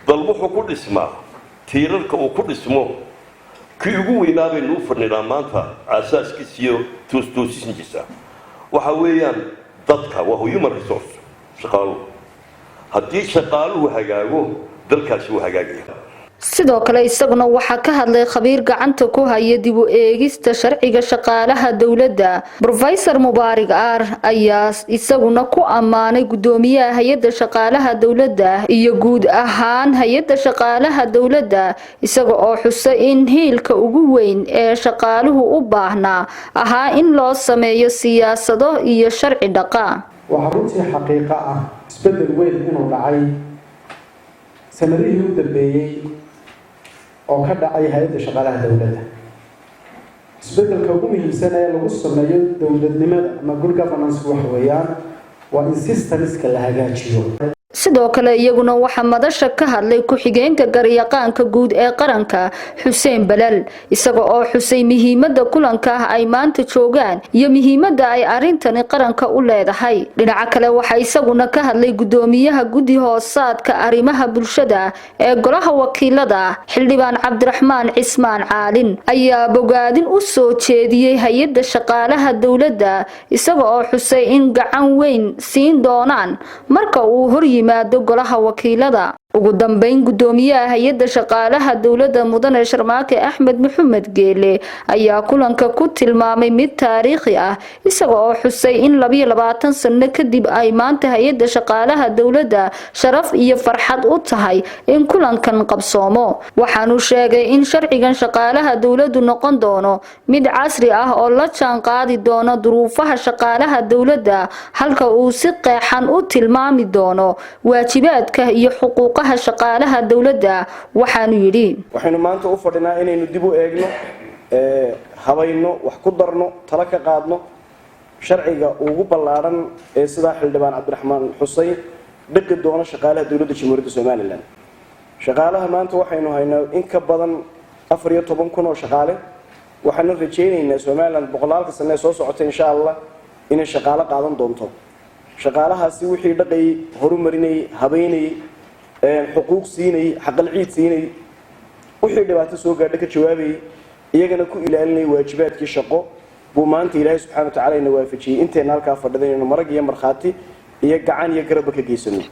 dal wuxuu ku dhismaa tiirarka uu ku dhismo kii ugu weynaa baynu u fadhinaa maanta aasaaskiisa iyo toosintiisa waxa weeyaan dadka waa human resource shaqaaluhu haddii shaqaaluhu hagaago dalkaasi wuu hagaagaya sidoo kale isaguna waxa ka hadlay khabiir gacanta ku haya dib u eegista sharciga shaqaalaha dawladda Professor Mubaarak Aar ayaa isaguna ku amaanay gudoomiyaha hay'adda shaqaalaha dawladda iyo guud ahaan hay'adda shaqaalaha dawladda isaga oo xusay in hiilka ugu weyn ee shaqaaluhu u baahnaa ahaa in loo sameeyo siyaasado iyo sharci dhaqa waxa runtii xaqiiqo ah isbedel weyn inuu dhacay sanadihii u dambeeyay oo ka dhacay hay'adda shaqaalaha dawladda isbedelka ugu muhiimsan ee lagu sameeyo dawladnimada ama good governance waxa weeyaan waa in systemska la hagaajiyo sidoo kale iyaguna waxa madasha ka hadlay ku-xigeenka garyaqaanka guud ee qaranka Xuseen Balal isaga oo xusay muhiimadda kulanka ay maanta joogaan iyo muhiimadda ay arintani qaranka u leedahay dhinaca kale waxa isaguna ka hadlay gudoomiyaha guddi hoosaadka arrimaha bulshada ee golaha wakiilada xildhibaan Cabdiraxmaan Cismaan Caalin ayaa bogaadin u soo jeediyay hay'adda shaqaalaha dawladda isaga oo xusay in gacan weyn siin doonaan marka uu hor yimaado golaha wakiilada ugu dambeyn gudoomiyaha hay'adda shaqaalaha dawladda mudane Sharmaake Axmed Maxamed Geele ayaa kulanka ku tilmaamay mid taariikhi ah isaga oo xusay in 22 sano kadib ay maanta hay'adda shaqaalaha dawladda sharaf iyo farxad u tahay in kulankan qabsoomo waxaanu sheegay in sharcigan shaqaalaha dawladdu noqon doono mid casri ah oo la jaan qaadi doono duruufaha shaqaalaha dawladda halka uu si qeexan u tilmaami doono waajibaadka iyo xuquuqaha shaqaalaha dawladda waxaanu yiri waxaynu maanta u fadhinaa inaynu dib u eegno habayno wax ku darno tala ka qaadno sharciga ugu ballaaran ee sida xildhibaan Cabdiraxmaan Xuseen dhaqi doona shaqaalaha dawladda Jamhuuriyadda Soomaaliland shaqaalaha maanta waxaynu haynaa in ka badan 14,000 oo shaqaale waxaanu rajaynaynaa Soomaaliland boqolaalka sano soo socota insha Allah inay shaqaale qaadan doonto shaqaalahaasi wixii dhaqay horumarinay habeynay xuquuq siinay xaqal ciid siinay wixii dhibaato soo gaadhay ka jawaabay iyagana ku ilaalinay waajibaadkii shaqo buu maanta Ilaahay subxaanahu wa ta'aala inoo waafajiyay inteena halka fadhidayna marag iyo marxaati iyo gacan iyo garab ka geysano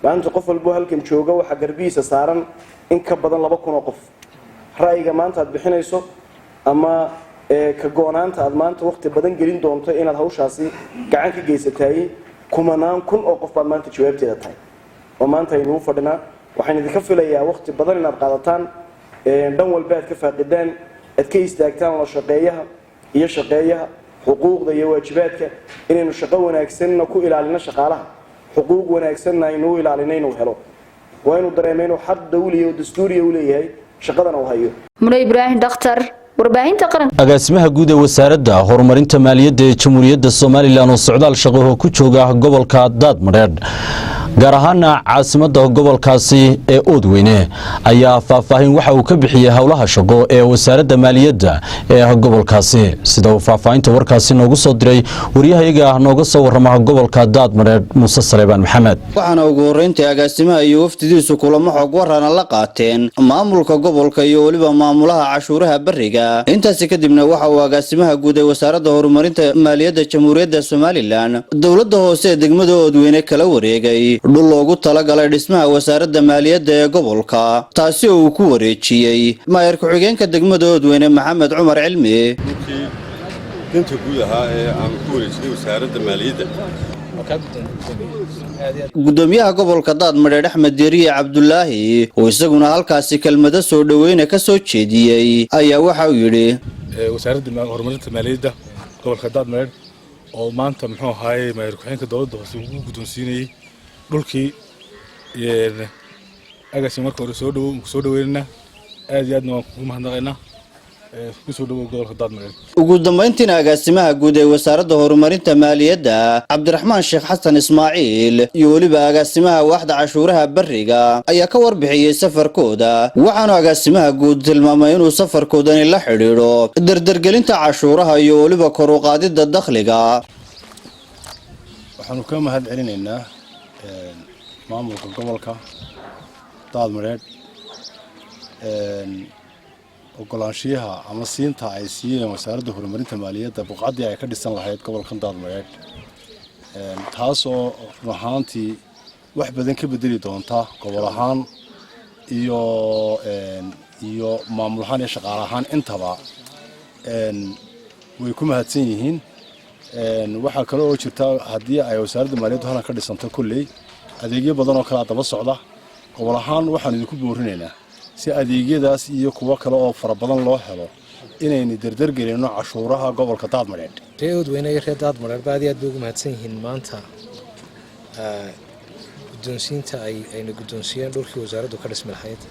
maanta qof walba halkan jooga waxa garbiisa saaran in ka badan 2,000 oo qof ra'yiga maanta aad bixinayso ama ka goonaanta aad maanta waqti badan gelin doonto inaad hawshaasi gacan ka geysatay kumanaan kun oo qof baad maanta jawaabteeda tahay oo maanta aynu fadhinaa waxaan idinka filayaa waqti badan inaad qaadataan dhan walba aad ka faaqidaan aad ka istaagtaan la shaqeeyaha iyo shaqeeyaha xuquuqda iyo waajibaadka inaynu shaqo wanaagsan ku ilaalino shaqaalaha xuquuq wanaagsan aynu ilaalinayno helo waa inuu dareemayno xaq dawli iyo dastuuri u leeyahay shaqadana uu hayo Muna Ibrahim Dhakhtar warbaahinta qaranka agaasimaha guud ee wasaaradda horumarinta maaliyadda ee Jamhuuriyadda Soomaaliland oo socdaal shaqo ku jooga gobolka Daadmareed gaar ahaana caasimadda gobolkaasi ee Oodweyne ayaa faahfaahin waxa uu ka bixiyay howlaha shaqo ee wasaaradda maaliyadda ee gobolkaasi sida uu faahfaahinta warkaasi noogu soo diray wariyahayaga nooga soo warrama gobolka Daadmareed Muuse Saleebaan Maxamed waxaana ugu horeyntii agaasimaha iyo wafdidiisu kulamo xog warana la qaateen maamulka gobolka iyo waliba maamulaha cashuuraha bariga intaasi kadibna waxa uu agaasimaha guud ee wasaaradda horumarinta maaliyadda jamhuuriyadda Somaliland dawladda hoose ee degmada Oodweyne kala wareegay dhul loogu talagalay dhismaha wasaaradda maaliyadda ee gobolka taasi oo uu ku wareejiyay maayar ku-xigeenka degmada Oodweyne Maxamed Cumar Cilmi inta guud ahaa ee aan ku wareejiyay wasaaradda maaliyadda gudoomiyaha gobolka Daadmareed Axmed Diiriye Cabdullaahi oo isaguna halkaasi kelmado soo dhaweeyna ka soo jeediyay ayaa waxa uu yiri wasaaradda horumarinta maaliyadda gobolka Daadmareed oo maanta muxuu ahaayay maayar ku-xigeenka dawladda hoose uu guddoonsiinayay dhulkii agaasima marka hore soo dhaweynaa aad iyo aadna waan ku mahadnaqaynaa kusoo dhawow gobolka Daadmareed ugu dambeyntiina agaasimaha guud ee wasaaradda horumarinta maaliyadda Cabdiraxmaan Sheekh Xasan Ismaaciil iyo waliba agaasimaha waaxda cashuuraha bariga ayaa ka warbixiyay safarkooda waxaana agaasimaha guud tilmaamay inuu safarkoodani la xiriiro dardargelinta cashuuraha iyo waliba kor u qaadida dakhliga waxaanu ka mahad celinaynaa maamulka gobolka Daadmareed ogolaanshiyaha ama siinta ay siiyeen wasaaradda horumarinta maaliyadda buqaddii ay ka dhisan lahayd gobolka Daadmareed taas oo ruuxaantii wax badan ka bedeli doonta gobol ahaan iyo maamul ahaan iyo shaqaale ahaan intaba way ku mahadsan yihiin waxaa kale oo jirta haddii ay wasaaradda maaliyaddu halkan ka dhisanto kulley adeegyo badan oo kala daba socda gobol ahaan waxaan idinku boorinaynaa si adeegyadaas iyo kuwa kale oo fara badan loo helo inaynu dardargelino cashuuraha gobolka Daadmareed reer Oodweyne iyo reer Daadmareed aad iyo aad ugu mahadsan yihiin maanta guddoonsiinta ayna guddoonsiyeen dhulkii wasaaraddu ka dhismi lahayd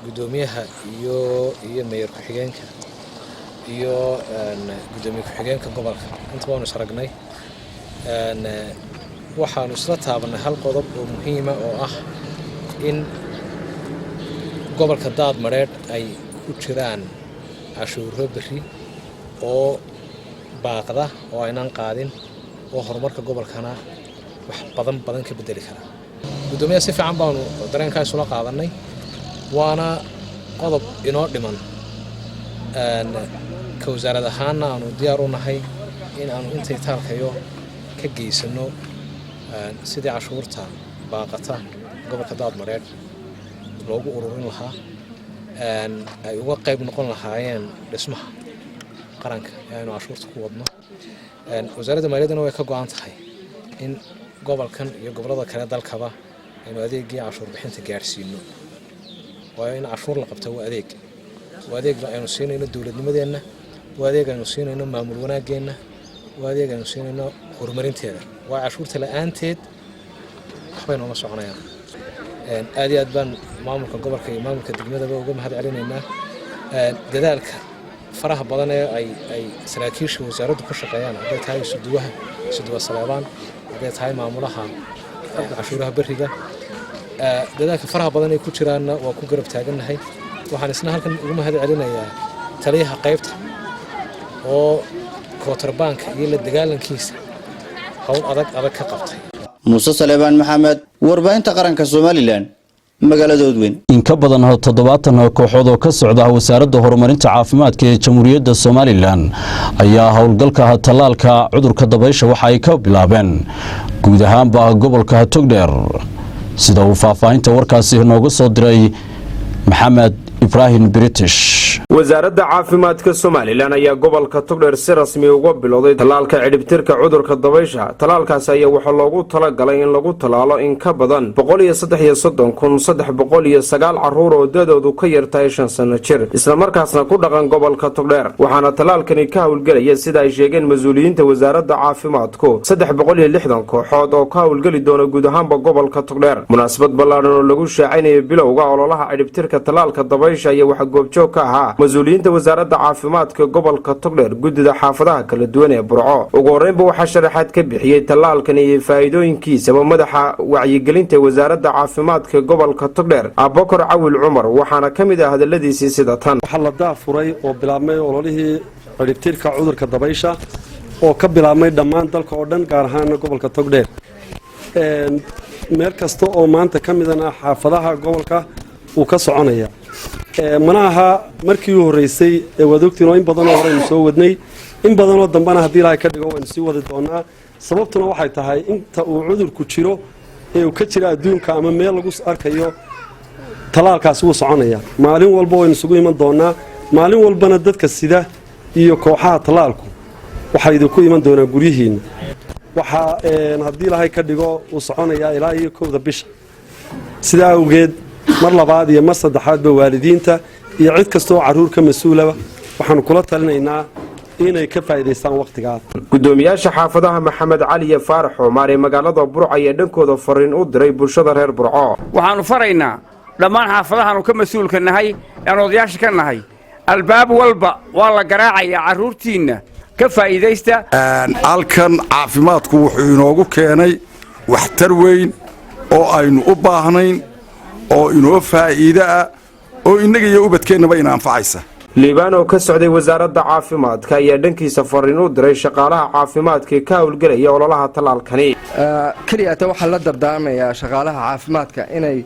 gudoomiyaha iyo maayar ku-xigeenka iyo gudoomiye ku-xigeenka gobolka inta waanu saragnay waxaanu isla taabanay hal qodob oo muhiim ah oo ah in gobolka Daadmareed ay ku jiraan cashuuro bari oo baaqda oo aynaan qaadin oo horumarka gobolkana wax badan ka bedeli kara gudoomiyaha si fiican baanu dareenkaas ula qaadanay waana qodob inoo dhiman ka wasaarad ahaana aanu diyaar u nahay in aanu intay taalkayo ka geysano sidii cashuurta baaqata gobolka Daadmareed loogu ururin lahaa ay uga qayb noqon lahaayeen dhismaha qaranka ee aynu cashuurta ku wadno wasaaradda maaliyaddana way ka go'an tahay in gobolkan iyo gobollada kale dalkaba aynu adeegii cashuur bixinta gaarsiino waayo in cashuur la qabto waa adeeg aynu siinayno dowladnimadeenna waa adeeg aynu siinayno maamul wanaageenna waa adeeg aynu siinayno horumarinteeda waa cashuurta la'aanteed waxbay noola soconayaan aad iyo aad baan maamulka gobolka iyo maamulka degmadaba uga mahad celinaynaa dadaalka faraha badan ee ay saraakiisha wasaaraddu ku shaqeeyaan hadday tahay suduwa Saleebaan hadday tahay maamulaha cashuuraha bariga dadaalka faraha badan ee ku jiraanna waa ku garab taagannahay waxaan isna halkan uga mahad celinayaa taliyaha qaybta oo kontrabanka iyo la dagaalankiisa hawl adag ka qabtay Muuse Saleebaan Maxamed warbaahinta qaranka Somaliland magaalada Oodweyne in ka badan 70 kooxood oo ka socda wasaaradda horumarinta caafimaadka ee jamhuuriyadda Somaliland ayaa howlgalka talaalka cudurka dabaysha waxa ay ka bilaabeen guud ahaanba gobolka Togdheer sida uu faahfaahinta warkaasi nooga soo diray Maxamed Ibrahim British wasaaradda caafimaadka Somaliland ayaa gobolka Togdheer si rasmi uga bilowday talaalka ciribtirka cudurka dabaysha talaalkaas ayaa waxa loogu talagalay in lagu talaalo in ka badan 133,309 caruur oo dadoodu ka yartahay 5 sano jir isla markaasna ku dhaqan gobolka Togdheer waxaana talaalkani ka hawlgelaya sida ay sheegeen mas'uuliyiinta wasaaradda caafimaadku 360 kooxood oo ka hawlgeli doona guud ahaanba gobolka Togdheer munaasabad ballaaran oo lagu shaacinayay bilowga ololaha ciribtirka talaalka dabaysha dabaysha ayaa waxa goobjoog ka ahaa mas-uuliyiinta wasaaradda caafimaadka gobolka togdheer guddida xaafadaha kala duwan ee burco ugu horreynba waxaa sharaxaad ka bixiyey tallaalkan iyo faa'iidooyinkiisaba madaxa wacyigelinta wasaaradda caafimaadka gobolka togdheer abubakar cawil cumar waxaana ka mid ah hadaladiisii sida tan waxaa la daafuray oo bilaabmay ololihii ciribtirka cudurka dabaysha oo ka bilaabmay dhammaan dalka oo dhan gaar ahaan gobolka togdheer meel kasta oo maanta ka midana xaafadaha gobolka uu ka soconaya mana aha markii u horreysay waad ogtiin oo in badanoo horeynu soo wadnay in badanoo dambena haddii ilaahay ka dhigo waynu sii wadi doonaa sababtuna waxay tahay inta uu cudurku jiro ee uu ka jira adduunka ama meel lagu arkayo tallaalkaasi wuu soconaya maalin walba waynu isugu iman doonaa maalin walbana dadka sida iyo kooxaha tallaalku waxay idinku iman doonaan guryihiinna waxaa haddii ilaahay ka dhigo uu soconayaa ilaa iyo 1 bisha sidaa awgeed mar labaad iyo mar saddexaadba waalidiinta iyo cid kasta oo carruur ka mas-uulaba waxaanu kula talinaynaa inay ka faa'iidaystaan waqtigaas gudoomiyaasha xaafadaha maxamed cali iyo faarax Omar ee magaalada Burco ayaa dhankooda fariin u diray bulshada reer Burco waxaanu faraynaa dhammaan xaafadahan ka mas'uulka nahay ee odayaasha ka nahay albaab walba waa la garaacayaa carruurtiina ka faa'iidaysta halkan caafimaadku wuxuu inoogu keenay waxtar weyn oo aynu u baahnayn oo inoo faa'iido ah oo innaga iyo ubadkeennaba ina anfacaysa liibaan oo ka socday wasaaradda caafimaadka ayaa dhankiisa fariin u diray shaqaalaha caafimaadka ee ka howlgelaya ololaha tallaalkani kaliya waxaa la dardaarmayaa shaqaalaha caafimaadka inay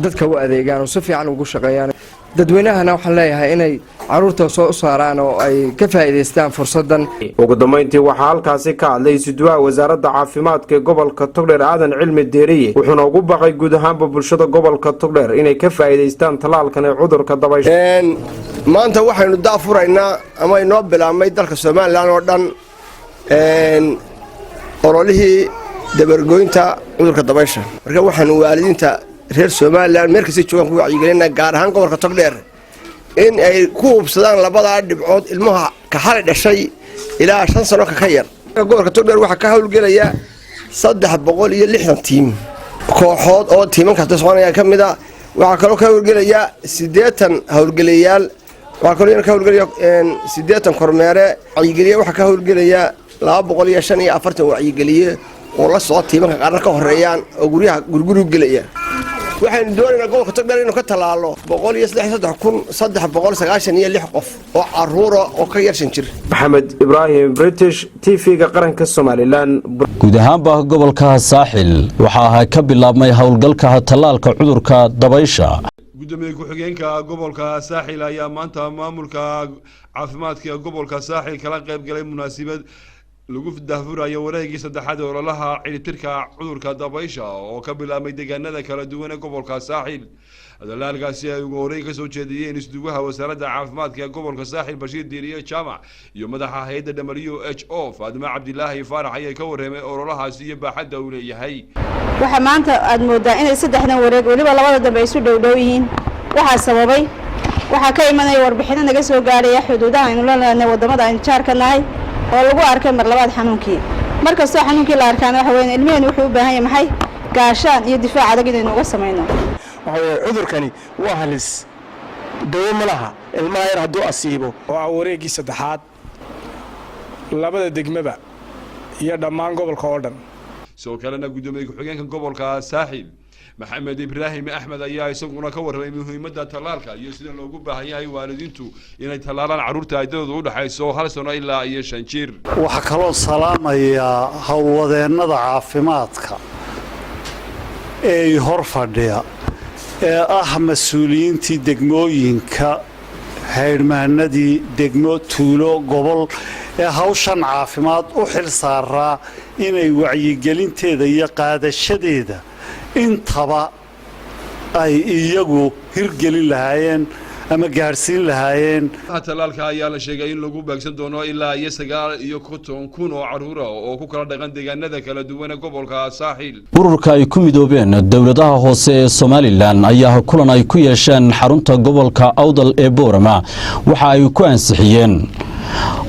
dadka u adeegaan oo si fiican ugu shaqeeyaan dadweynahana waxaan leeyahay inay carruurta soo u saaraan oo ay ka faa'iidaystaan fursadan ugu dambeyntii waxaa halkaasi ka hadlay isuduwaha wasaaradda caafimaadka ee gobolka togdheer aadan cilmi deeriye wuxuuna ugu baaqay guud ahaanba bulshada gobolka togdheer inay ka faa'iidaystaan tallaalkan ee cudurka dabaysha maanta waxaynu daafuraynaa ama inoo bilaabmay dalka Soomaaliland oo dhan ololihii dabargoynta cudurka dabaysha marka waxaanu waalidiinta reer Soomaaliland meel kasta joogan ku wacyigelinaa gaar ahaan gobolka togdheer in ay ku hubsadaan labada dhibcood ilmaha ka xalay dhashay ilaa 5 sano ka yar gobolka togdheer waxa ka hawlgelaya 360 tiim kooxood oo tiimanka soconaya kamid ah waxa kaloo ka hawlgelaya 80 hawlgelayaal waxa kaloo ka hawlgelaya 80 kormeere wacyigeliye waxa ka hawlgelaya 245 wacyigeliye oo la soo tiimanka qaarna ka horeeyaan oo guryaha gurguru gelaya waxaan doonaynaa gobolka togdheer inuu ka talaalo 133,396 qof oo carruur oo ka yar 5 jir maxamed ibraahim british TV-ga qaranka Soomaaliland guud ahaanba gobolka saaxil waxaa ka bilaabmay howlgalka tallaalka cudurka dabaysha gudoomiye ku-xigeenka gobolka saaxil ayaa maanta maamulka caafimaadka gobolka saaxil kala qayb galay munaasabad lagu daafurayo wareegii saddexaad ee ololaha ciribtirka cudurka dabaysha oo ka bilaabmay deegaanada kala duwan ee gobolka saaxil hadalaalkaasi ay ugu horreyn ka soo jeediyeen isduwaha wasaaradda caafimaadka ee gobolka saaxil bashiir diiriye jaamac iyo madaxa hay'adda WHO Faadima Cabdilaahi Faarax ayaa ka warramay ololahaasi iyo baaxadda uu leeyahay waxa maanta aad moodaa inay saddexdan wareeg waliba labada dambe isu dhow yihiin waxa sababay waxa ka imanaya warbixino naga soo gaaraya xuduudaha aynu la leenahay wadamada aynu jaarka nahay oo lagu arkay mar labaad xanuunkii markasta xanuunkii la arkaan waxa weyn ilmiheen wuxuu u baahan yahay maxay gaashaan iyo difaac adag inaynu uga sameeyno waxa cudurkani waa halis dawo ma laha ilmaha yar hadduu asiibo waa wareegii saddexaad labada degmaba iyo dhammaan gobolka oo dhan soo kalena gudoomiye ku-xigeenka gobolka saaxil maxamed ibraahim axmed ayaa isaguna ka warramay muhiimadda tallaalka iyo sida loogu baahan yahay waalidiintu inay tallaalaan carruurta aydadooda u dhaxayso 1 sano ilaa iyo 5 jir waxa kaloo salaamayaa howlwadeennada caafimaadka ee hor fadhiya ee ah mas-uuliyiintii degmooyinka haydhmaanadii degmo tuulo gobol ee hawshan caafimaad u xil saaraa inay wacyigelinteeda iyo qaadashadeeda intaba ay iyagu hirgelin lahaayeen ama gaarsiin lahaayeen tallaalka ayaa la sheegay in lagu beegsan doono ilaa iyo 9,000 oo carruur ah oo ku kala dhaqan deegaanada kala duwan ee gobolka saaxil ururka ay ku midoobeen dawladaha hoose ee Soomaaliland ayaa kulan ay ku yeesheen xarunta gobolka Awdal ee Boorama waxa ay ku ansixiyeen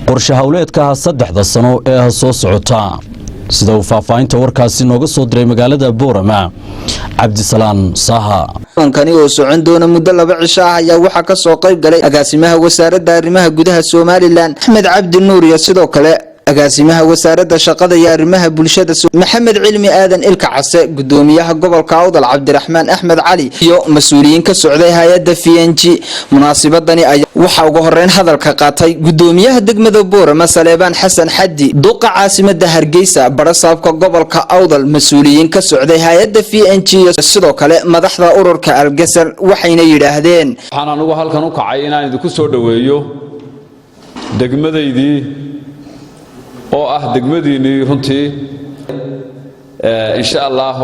qorshe hawleedka 3 sano ee soo socota sida uu faahfaahinta warkaasi nooga soo diray magaalada Boorama Cabdisalaan Saha. Kani oo socon doona muddo 2 cisho ah ayaa waxa ka soo qayb galay agaasimaha wasaaradda arrimaha gudaha Somaliland Axmed Cabdi Nuur iyo sidoo kale agaasimaha wasaaradda shaqada iyo arrimaha bulshada Maxamed Cilmi Aadan Ilka Case gudoomiyaha gobolka Awdal Cabdiraxmaan Axmed Cali iyo mas'uuliyiin ka socday hay'adda FNG munaasabadani ayaa waxa ugu horeyn hadalka qaatay gudoomiyaha degmada Boorama Saleebaan Xasan Xaddi duqa caasimadda Hargeysa barasaabka gobolka Awdal mas'uuliyiin ka socday hay'adda FNG sidoo kale madaxda ururka Algasal waxayna yiraahdeen waxaan anigu halkan u kacay inaan idinku soo dhaweeyo degmadaydii oo ah degmadiinii runtii insha Allah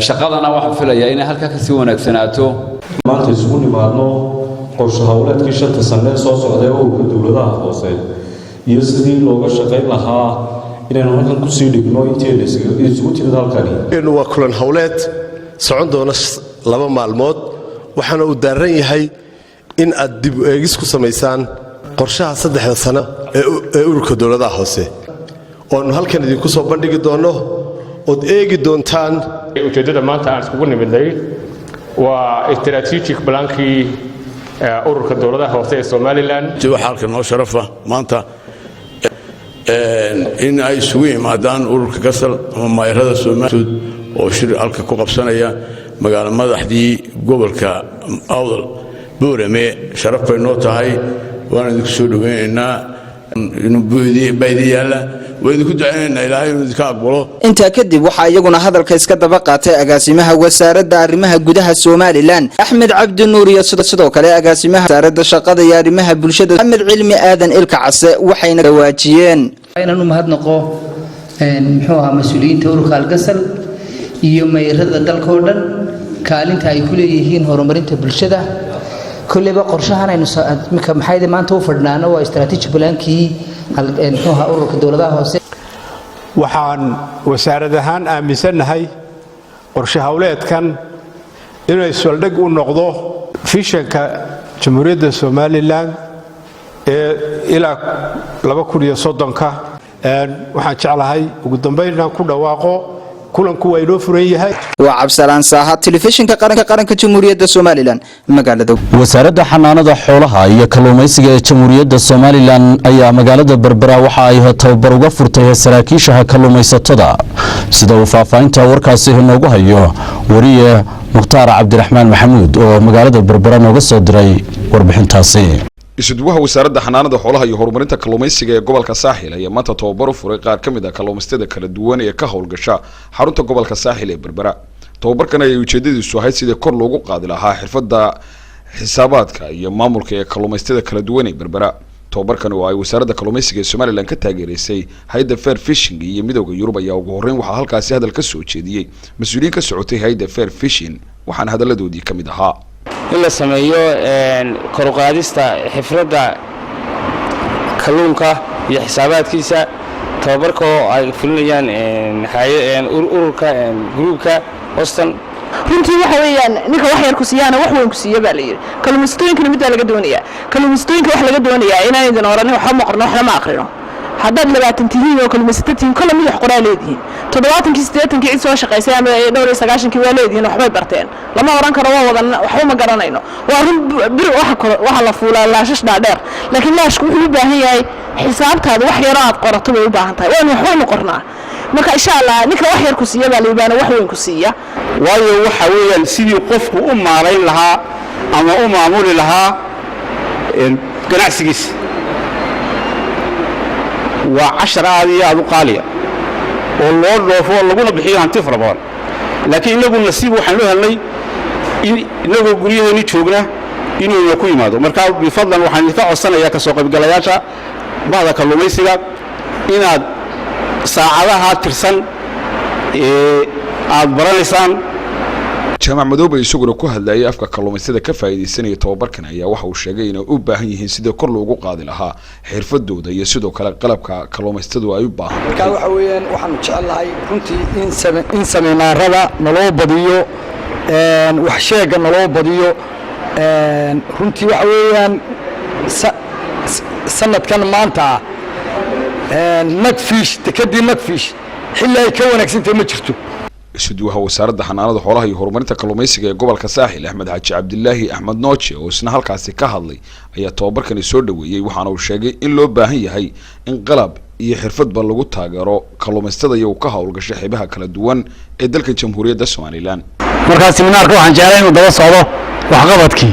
shaqadana waxaan filayaa inay halka ka sii wanaagsanaato maanta isugu nimaadno qorshe hawleedkii 5 sano soo socday oo ka dawladaha hoose iyo sidii looga shaqeyn lahaa inaynu halkan ku sii dhigno intii isugu timid halkani inuu waa kulan hawleed socon doona 2 maalmood waxaana uu daaran yahay in aad dib u eegis ku sameysaan qorshaha 3 sano ee ururka dawladaha hoose oo halkan idinku soo bandhigi doono oo eegi doontaan ujeedada maanta aan iskugu nimidnay waa strategic plankii ururka dawladaha hoose ee Somaliland waxa halkan noo sharafa maanta in ay isugu yimaadaan ururka Gasal ama maayarada Somaliland oo shir halka ku qabsanaya magaalo madaxdii gobolka Awdal Boorame sharaf bay noo tahay waan idinku soo dhaweynaynaa inuu baydiyaala waan ku duceynaynaa Ilaahay inuu idinka aqbalo inta kadib waxa iyaguna hadalka iska daba qaatay agaasimaha wasaaradda arrimaha gudaha Somaliland Axmed Cabdi Nuur iyo sidoo kale agaasimaha wasaaradda shaqada iyo arrimaha bulshada Maxamed Cilmi Aadan Ilka Case waxayna dhawaajiyeen inaan u mahadnaqo muxuu ahaa mas'uuliyiinta ururka Algasal iyo mayrada dalka oo dhan kaalinta ay ku leeyihiin horumarinta bulshada kulliba qorshahan aynu maxay maanta u fadhnaano waa strategic plankii muxuu ahaa ururka dawladaha hoose waxaan wasaarad ahaan aaminsanahay qorshe hawleedkan inay saldhig u noqdo visionka Jamhuuriyadda Somaliland ee ilaa 2030ka waxaan jeclahay ugu dambeynna ku dhawaaqo kulanku waa inoo furan yahay waa Cabdisalaan Saha telefishinka qaranka Jamhuuriyadda Somaliland magaalada wasaaradda xanaanada xoolaha iyo kalluumaysiga ee Jamhuuriyadda Somaliland ayaa magaalada Berbera waxa ay tababar uga furtay saraakiisha kalluumaysatada sida uu faahfaahinta warkaasi inoogu hayo wariye Mukhtaar Cabdiraxmaan Maxamuud oo magaalada Berbera nooga soo diray warbixintaasi isuduwaha wasaaradda xanaanada xoolaha iyo horumarinta kalluumaysiga ee gobolka Saaxil ayaa maanta tababar u furay qaar kamid ah kalluumaysatada kala duwan ee ka howlgasha xarunta gobolka Saaxil ee Berbera tababarkan ayaa ujeedadiisu ahayd sidii kor loogu qaadi lahaa xirfadda xisaabaadka iyo maamulka ee kalluumaysatada kala duwan ee Berbera tababarkan oo ay wasaaradda kalluumaysiga ee Somaliland ka taageerisay hay'adda Fair Fishing iyo midowga Yurub ayaa ugu horeyn waxa halkaasi hadal ka soo jeediyay mas'uuliyiin ka socotay hay'adda Fair Fishing waxaana hadaladoodii kamid ahaa in la sameeyo kor u qaadista xirfadda kalluunka iyo xisaabaadkiisa tababarka oo ay fulinayaan ururka groupka Austin runtii waxa weeyaan ninka wax yar ku siyaana wax weyn ku siiya baa la yiri kalluumaysatada mid laga doonayaa kalluumaysatada wax laga doonayaa inaan idin oran wax ma qorno wax ma aqrino haddaad 20 tihiin oo kalluumaysatada kala mid wax qoraa leedihiin 70 80 cid soo shaqaysay ama 90 waa leedihiin waxbay barteen lama oran karo waa wadan waxba ma garanayno waa run bir waxa la fuulaa laashash dhaadheer laakiin laashku wuxuu u baahan yahay xisaabtaada wax yar aad qorato way u baahan tahay waan waxba qornaa marka insha Allah ninka wax yar ku siiya baa liibana wax weyn ku siiya waayo waxa weeyaan sidii qofku u maareyn lahaa ama u maamuli lahaa ganacsigiisa waa 10 aad iyo aad u qaaliya oo loo dhoofo laguna bixiyo hanti fara badan laakiin inagu nasiib waxaan loo helnay inagu guryadeena joogna inuu ku yimaado marka bifadlan waxaan idinka codsanayaa ka soo qaybgalayaasha bahda kalluumaysiga inaad saacadaha tirsan aad baranaysaan jaamac madoobe isaguna ku hadlayay afka kalluumaysatada ka faa'iideysanaya tababarkan ayaa waxa uu sheegay inay u baahan yihiin sidii kor loogu qaadi lahaa xirfadooda iyo sidoo kale qalabka kalluumaysatadu ay u baahan marka waxa weeyaan waxaan jecelahay runtii in sameynarada naloo badiyo wax sheega naloo badiyo runtii waxa weeyaan sanadkan maanta nagfish dekadii nagfish xilli ay ka wanaagsantahay ma jirto isuduwaha wasaaradda xanaanada xoolaha iyo horumarinta kalluumaysiga ee gobolka saaxil axmed xaaji cabdilaahi axmed nooje oo isna halkaasi ka hadlay ayaa tababarkani soo dhaweeyey waxaana uu sheegay in loo baahan yahay in qalab iyo xirfadba lagu taageero kalluumaystada iyagu ka howlgasha xeebaha kala duwan ee dalka jamhuuriyadda somalilan markaa seminaarka waxaan jeclay inuu daba socdo waxqabadkii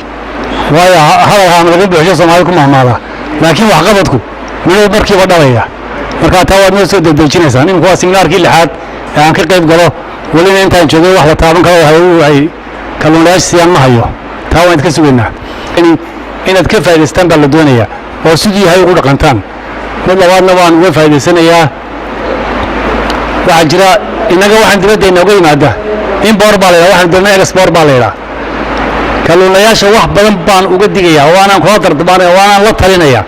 waayo hadalkaan laga buuxsho soomaalida ku mahmaada laakiin waxqabadku miduu markiiba dhalaya markaa taa waad noo soo dedejinaysaa imika waa seminaarkii lixaad ee aan ka qayb galo welina intaan joogay wax la taaban karo ay kalluunlayaasha siiyaan ma hayo taa waan idka sugaynaa inaad ka faa'idaystaan baa la doonayaa oo sidii yahay ugu dhaqantaan mid labaadna waan uga faa'idaysanayaa waxaa jira innaga waxaan dibaddeena uga yimaada import baa la yidhaha waxaan dirna export baa la yidhaha kalluunlayaasha wax badan baan uga digayaa waanaan kula dardabaanaya waanaan la talinayaa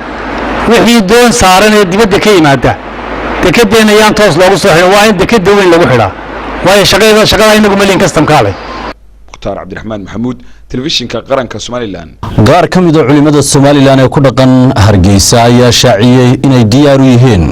wixii doon saaran ee dibadda ka yimaada dekedeenna yaan toos loogu soo xidhin waa in dekeda weyn lagu xidhaa waayo shaqada inagu malin kastamkaale mukhtaar cabdiraxmaan maxamuud telefishinka qaranka somalilan qaar ka mid a culimada somalilan ee ku dhaqan hargeysa ayaa shaaciyey inay diyaar u yihiin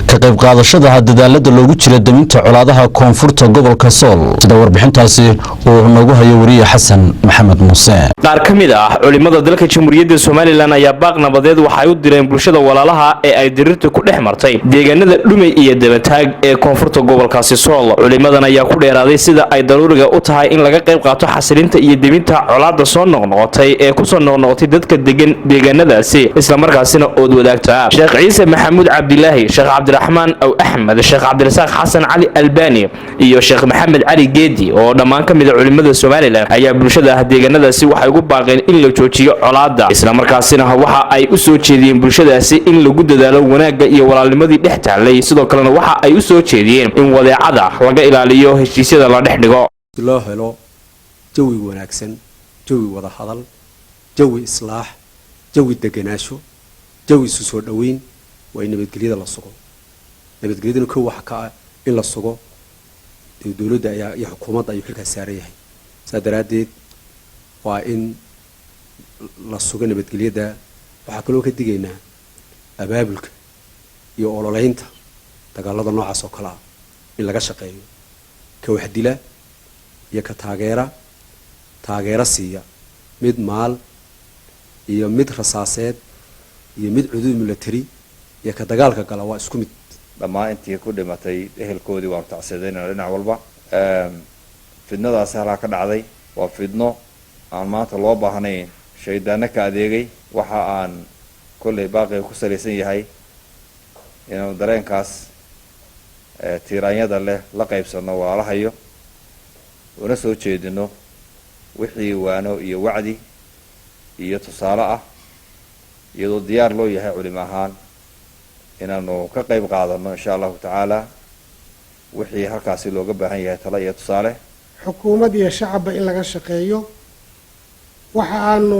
ka qayb qaadashada dadaalada loogu jira daminta colaadaha koonfurta gobolka sool sida warbixintaasi uu noogu hayo wariye xasan maxamed muuse qaar ka mid ah culimada dalka jamhuuriyadda somalilan ayaa baaq nabadeed waxay u direen bulshada walaalaha ee ay dirirta ku dhex martay deegaanada dhumay iyo dabataag ee koonfurta gobolkaasi sool culimadan ayaa ku dheeraaday sida ay daruuriga u tahay in laga qayb qaato xasilinta iyo deminta colaada soo noqnoqotay ee kusoo noqnoqotay dadka degan deegaanadaasi isla markaasina ood wadaagta sheekh ciise maxamuud cabdilaahi sheekh cabdiraxmaan aw axmed sheekh cabdirasaaq xasan cali albani iyo sheekh maxamed cali geedi oo dhammaan ka mid ah culimada somalilan ayaa bulshada deegaanadaasi waxay ugu baaqeen in la joojiyo colaada isla markaasina waxa ay u soo jeediyeen bulshadaasi in lagu dadaalo wanaagga iyo walaalnimadii dhex taallay sidoo kalena waxa ay u soo jeediyeen in wadeecada laga ilaaliyo heshiisyada la dhex dhigo loo helo jawi wanaagsan jawi wada hadal jawi islaax jawi deganaansho jawi isu soo dhaweyn waa in nabadgelyada la sugo nabadgelyaduna kow waxa ka ah in la sugo dowladda iyo xukuumadda ayuu xilkaas saaran yahay saa daraaddeed waa in la sugo nabadgelyada waxaa kaloo ka digaynaa abaabulka iyo ololeynta dagaalada noocaas oo kale ah in laga shaqeeyo ka waxdila iyo ka taageero siiya mid maal iyo mid rasaaseed iyo mid cuduud milatari iyo ka dagaalka gala waa isku mid dhammaan intii ku dhimatay ehelkoodii waan tacsiyadeynaa dhinac walba fidnadaasi halkaa ka dhacday waa fidno aan maanta loo baahnayn shaydaano ka adeegay waxa aan kolley baaqiga ku salaysan yahay inaanu dareenkaas tiiraanyada leh la qaybsano walaalahayo una soo jeedino wixii waano iyo wacdi iyo tusaale ah iyadoo diyaar loo yahay culimo ahaan inaanu ka qayb qaadano insha allahu tacaala wixii halkaasi looga baahan yahay talo iyo tusaale xukuumad iyo shacabba in laga shaqeeyo waxa aanu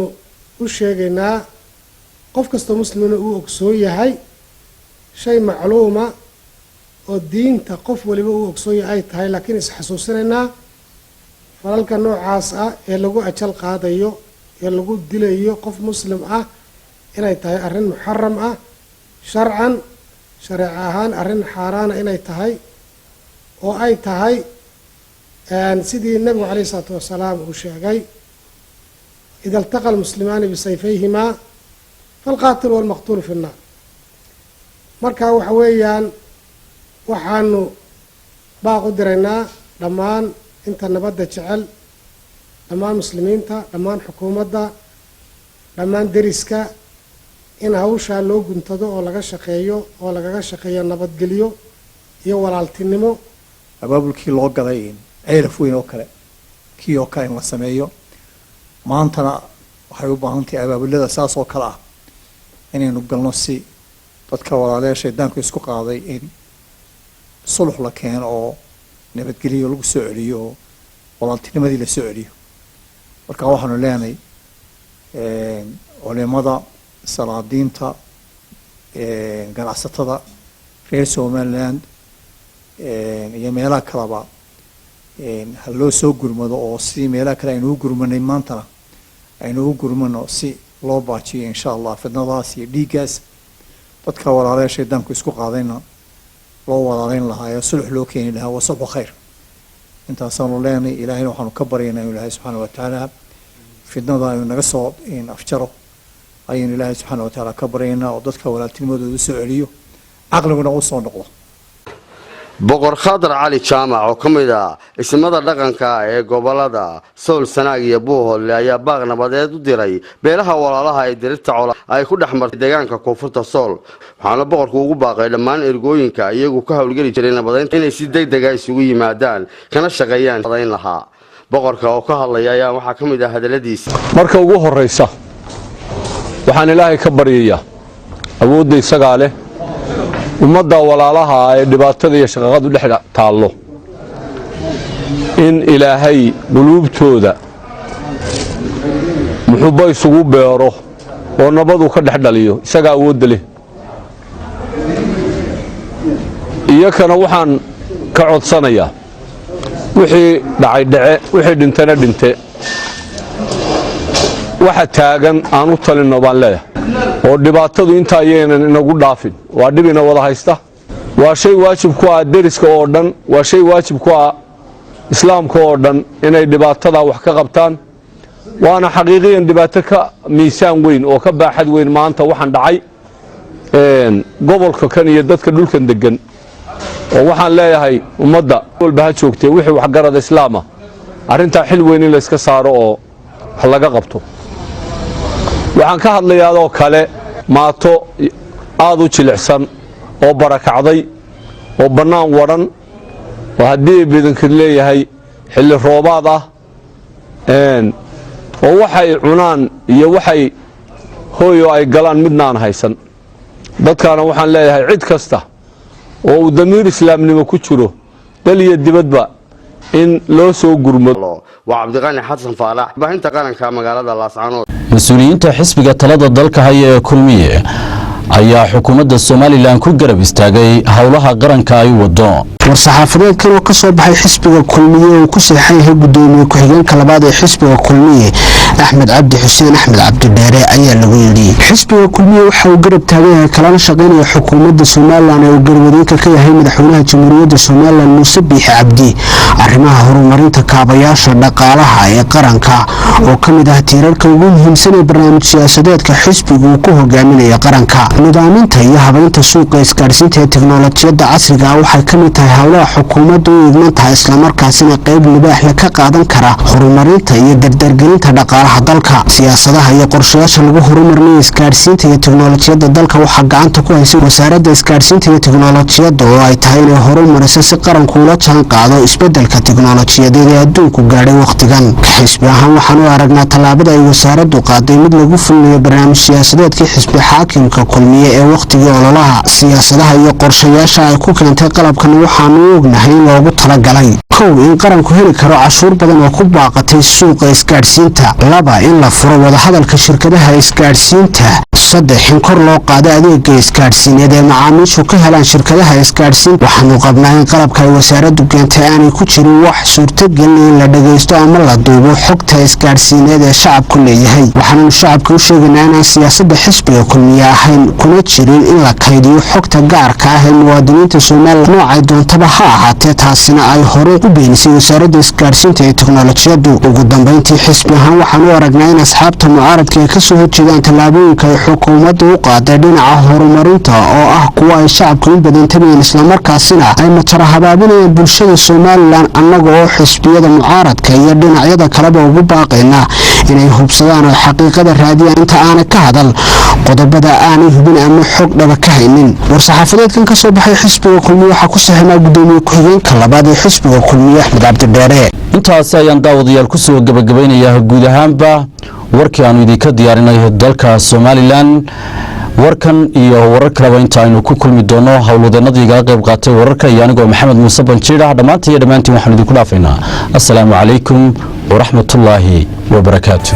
u sheegaynaa qof kastoo muslimna uu ogsoon yahay shay macluuma oo diinta qof waliba uu ogsoon yahay ay tahay laakiin isxasuusinaynaa falalka noocaas ah ee lagu ajal qaadayo ee lagu dilayo qof muslim ah inay tahay arrin muxaram ah sharcan shareeco ahaan arrin xaaraana inay tahay oo ay tahay sidii nabigu calayhi salaatu wasalaam uu sheegay ida iltaqa almuslimaani bisayfayhimaa falqaatilu walmaqtuulu fi nnaar marka waxa weeyaan waxaanu baaq u diraynaa dhammaan inta nabadda jecel dhammaan muslimiinta dhammaan xukuumadda dhammaan deriska in hawshaa loo guntado oo laga shaqeeyo oo lagaga shaqeeyo nabadgelyo iyo walaaltinimo abaabulkii loo gaday ceelaf weyn oo kale kii oo kale in la sameeyo maantana waxay u baahan tahay abaabulada saas oo kale ah inaynu galno si dadka walaalayaal shaydaanku isku qaaday in sulux la keeno oo nabadgelyo lagu soo celiyo oo walaaltinimadii la soo celiyo marka waxaanu leenahay culimada salaadiinta ganacsatada reer somaliland iyo meelaha kaleba ha loo soo gurmado oo si meelaha kale aynu u gurmanay maantana aynu u gurmano si loo baajiyo insha allah fidnadaas iyo dhiiggaas dadka walaalayaal shaydaanku isku qaadayna loo walaalayn lahaa ee sulux loo keeni lahaa waa sulxu khayr intaasaanu leenay ilaahayna waxaanu ka baryaynaa inuu ilaahay subxaana wa tacaala fidnada aynu naga soo afjaro ayaynu ilaahay subxaana wa tacaala ka baryaynaa oo dadka walaaltinimadooda soo celiyo caqliguna u soo noqdo boqor khadar cali jaamac oo ka mid ah ismada dhaqanka ee gobolada sool sanaag iyo buuhoodle ayaa baaq nabadeed u diray beelaha walaalaha ee dirirta cola ay ku dhex martay deegaanka koonfurta sool waxaana boqorku ugu baaqay dhammaan ergooyinka iyagu ka howlgeli jiray nabadeynta inay si degdega isugu yimaadaan kana shaqeeyaan nabadeyn lahaa boqorka oo ka hadlaya ayaa waxaa ka mid ah hadaladiisa marka ugu horeysa waxaan ilaahay ka baryayaa awoodda isagaa leh ummadda walaalaha ee dhibaatada iyo shaqaqadu dhex taallo in ilaahay quluubtooda muxubbo isugu beero oo nabadu ka dhex dhaliyo isagaa awoodda leh iyakana waxaan ka codsanayaa wixii dhacay dhace wixii dhintana dhinte waxa taagan aan u talinno baan leeyahay oo dhibaatadu inta ayaynan inagu dhaafin waa dhib ina wada haysta waa shay waajib ku ah deriska oo dhan waa shay waajib ku ah islaamka oo dhan inay dhibaatada wax ka qabtaan waana xaqiiqiyan dhibaato ka miisaan weyn oo ka baaxad weyn maanta waxaan dhacay gobolka kan iyo dadka dhulkan degan oo waxaan leeyahay ummadda walba ha joogtee wixii waxgarada islaama arrintaa xil weyn in layska saaro oo wax laga qabto waxaan ka hadlayaa oo kale maato aad u jilicsan oo barakacday oo bannaan wadhan oo haddii badankid leeyahay xilli roobaad ah oo waxay cunaan iyo waxay hooyo ay galaan midnaan haysan dadkaana waxaan leeyahay cid kasta oo uu damiir islaamnimo ku jiro dal iyo dibadba in loo soo gurmado waa cabdiqani xasan faalax baahinta qaranka magaalada laascaanood mas-uuliyiinta xisbiga talada dalka haya ee kulmiye ayaa xukuumadda somalilan ku garab istaagay howlaha qaranka ay wado war-saxaafadeedkan oo ka soo baxay xisbiga kulmiye oo ku seexan yahay gudoomiye ku-xigeenka labaad ee xisbiga kulmiye axmed cabdi xuseen axmed cabdidheere ayaa lagu yidhi xisbiga kulmiye waxa uu garab taagan yahay kalana shaqaynaya xukuumadda somalilan ee uu garwadeenka ka yahay madaxweynaha jamhuuriyadda somalilan muuse biixi cabdi arrimaha horumarinta kaabayaasha dhaqaalaha ee qaranka oo ka mid ah tiirarka ugu muhiimsan ee barnaamij siyaasadeedka xisbigu uu ku hogaaminaya qaranka nidaaminta iyo habaynta suuqa isgaadhsiinta ee tiknolojiyadda casriga ah waxay ka mid tahay howlaha xukuumadda u idman tahay islamarkaasina qayb libaaxle ka qaadan kara horumarinta iyo dardargelinta dhaqaalaha dalka siyaasadaha iyo qorshayaasha lagu horumarinayo isgaadhsiinta iyo tiknolojiyadda dalka waxaa gacanta ku haysa wasaaradda isgaadhsiinta iyo tiknolojiyadda oo ay tahay inay horumariso si qaranku ula jaan qaado isbedelka tiknolojiyadeed ee adduunku gaadhay wakhtigan xisbi ahaan waxaan u aragnaa tallaabada ay wasaaraddu qaaday mid lagu fulinayo barnaamij siyaasadeedkii xisbi xaakimka kulmiye ee wakhtigii ololaha siyaasadaha iyo qorshayaasha ay ku keentay qalabkan waxaanu u ognahay in loogu talagalay kow in qaranku heli karo cashuur badan oo ku baaqatay suuqa isgaadhsiinta laba in la furo wadahadalka shirkadaha isgaadhsiinta saddex in kor loo qaado adeega isgaadhsiineed ee macaamiishu ka helaan shirkadaha isgaadhsiinta waxaanu qabnaa in qalabka ay wasaaraddu keentay aanay ku jirin wax suurtagelin in la dhagaysto ama la duubo xogta isgaadhsiineed ee shacabku leeyahay waxaananu shacabka u sheegaynaa inaan siyaasadda xisbiga kulmiye ahayn kuna jirin in la kaydiyo xogta gaarka ah ee muwaadiniinta somalilan noocay doontaba ha ahaatee taasina ay hore u beenisay wasaaradda isgaadhsiinta ee tiknolojiyaddu ugu dambeyntii xisbi ahaan waxaan u aragnaa in asxaabta mucaaradka ay kasoo horjeedaan tallaabooyinka ay xukuumadda u qaaday dhinaca horumarinta oo ah kuwa ay shacabku in badan tabayeen islamarkaasina ay matara habaabinayaan bulshada somalilan annaga oo xisbiyada mucaaradka iyo dhinacyada kaleba ugu baaqayna inay hubsadaan oo xaqiiqada raadiyaan inta aanay ka hadal qodobada aanay hubin ama xog dhaba ka haynin war-saxaafadeedkan ka soo baxay xisbiga kulmiye waxaa ku saxinaa gudoomiye ku-xigeenka labaad ee xisbiga kulmiye axmed cabdidheere intaasi ayaan daawadayaal ku soo gabagabaynayaa guud ahaanba warkii aanu idinka diyaarinay dalka somalilan warkan iyo warar kaleba inta aynu ku kulmi doono howlwadeenadii igala qayb qaatay wararka iyo anigoo maxamed muuse banjiidh dhammaanta iyo dhammaantiin waxaan idinku dhaafaynaa assalaamu calaykum waraxmatullaahi wabarakaatu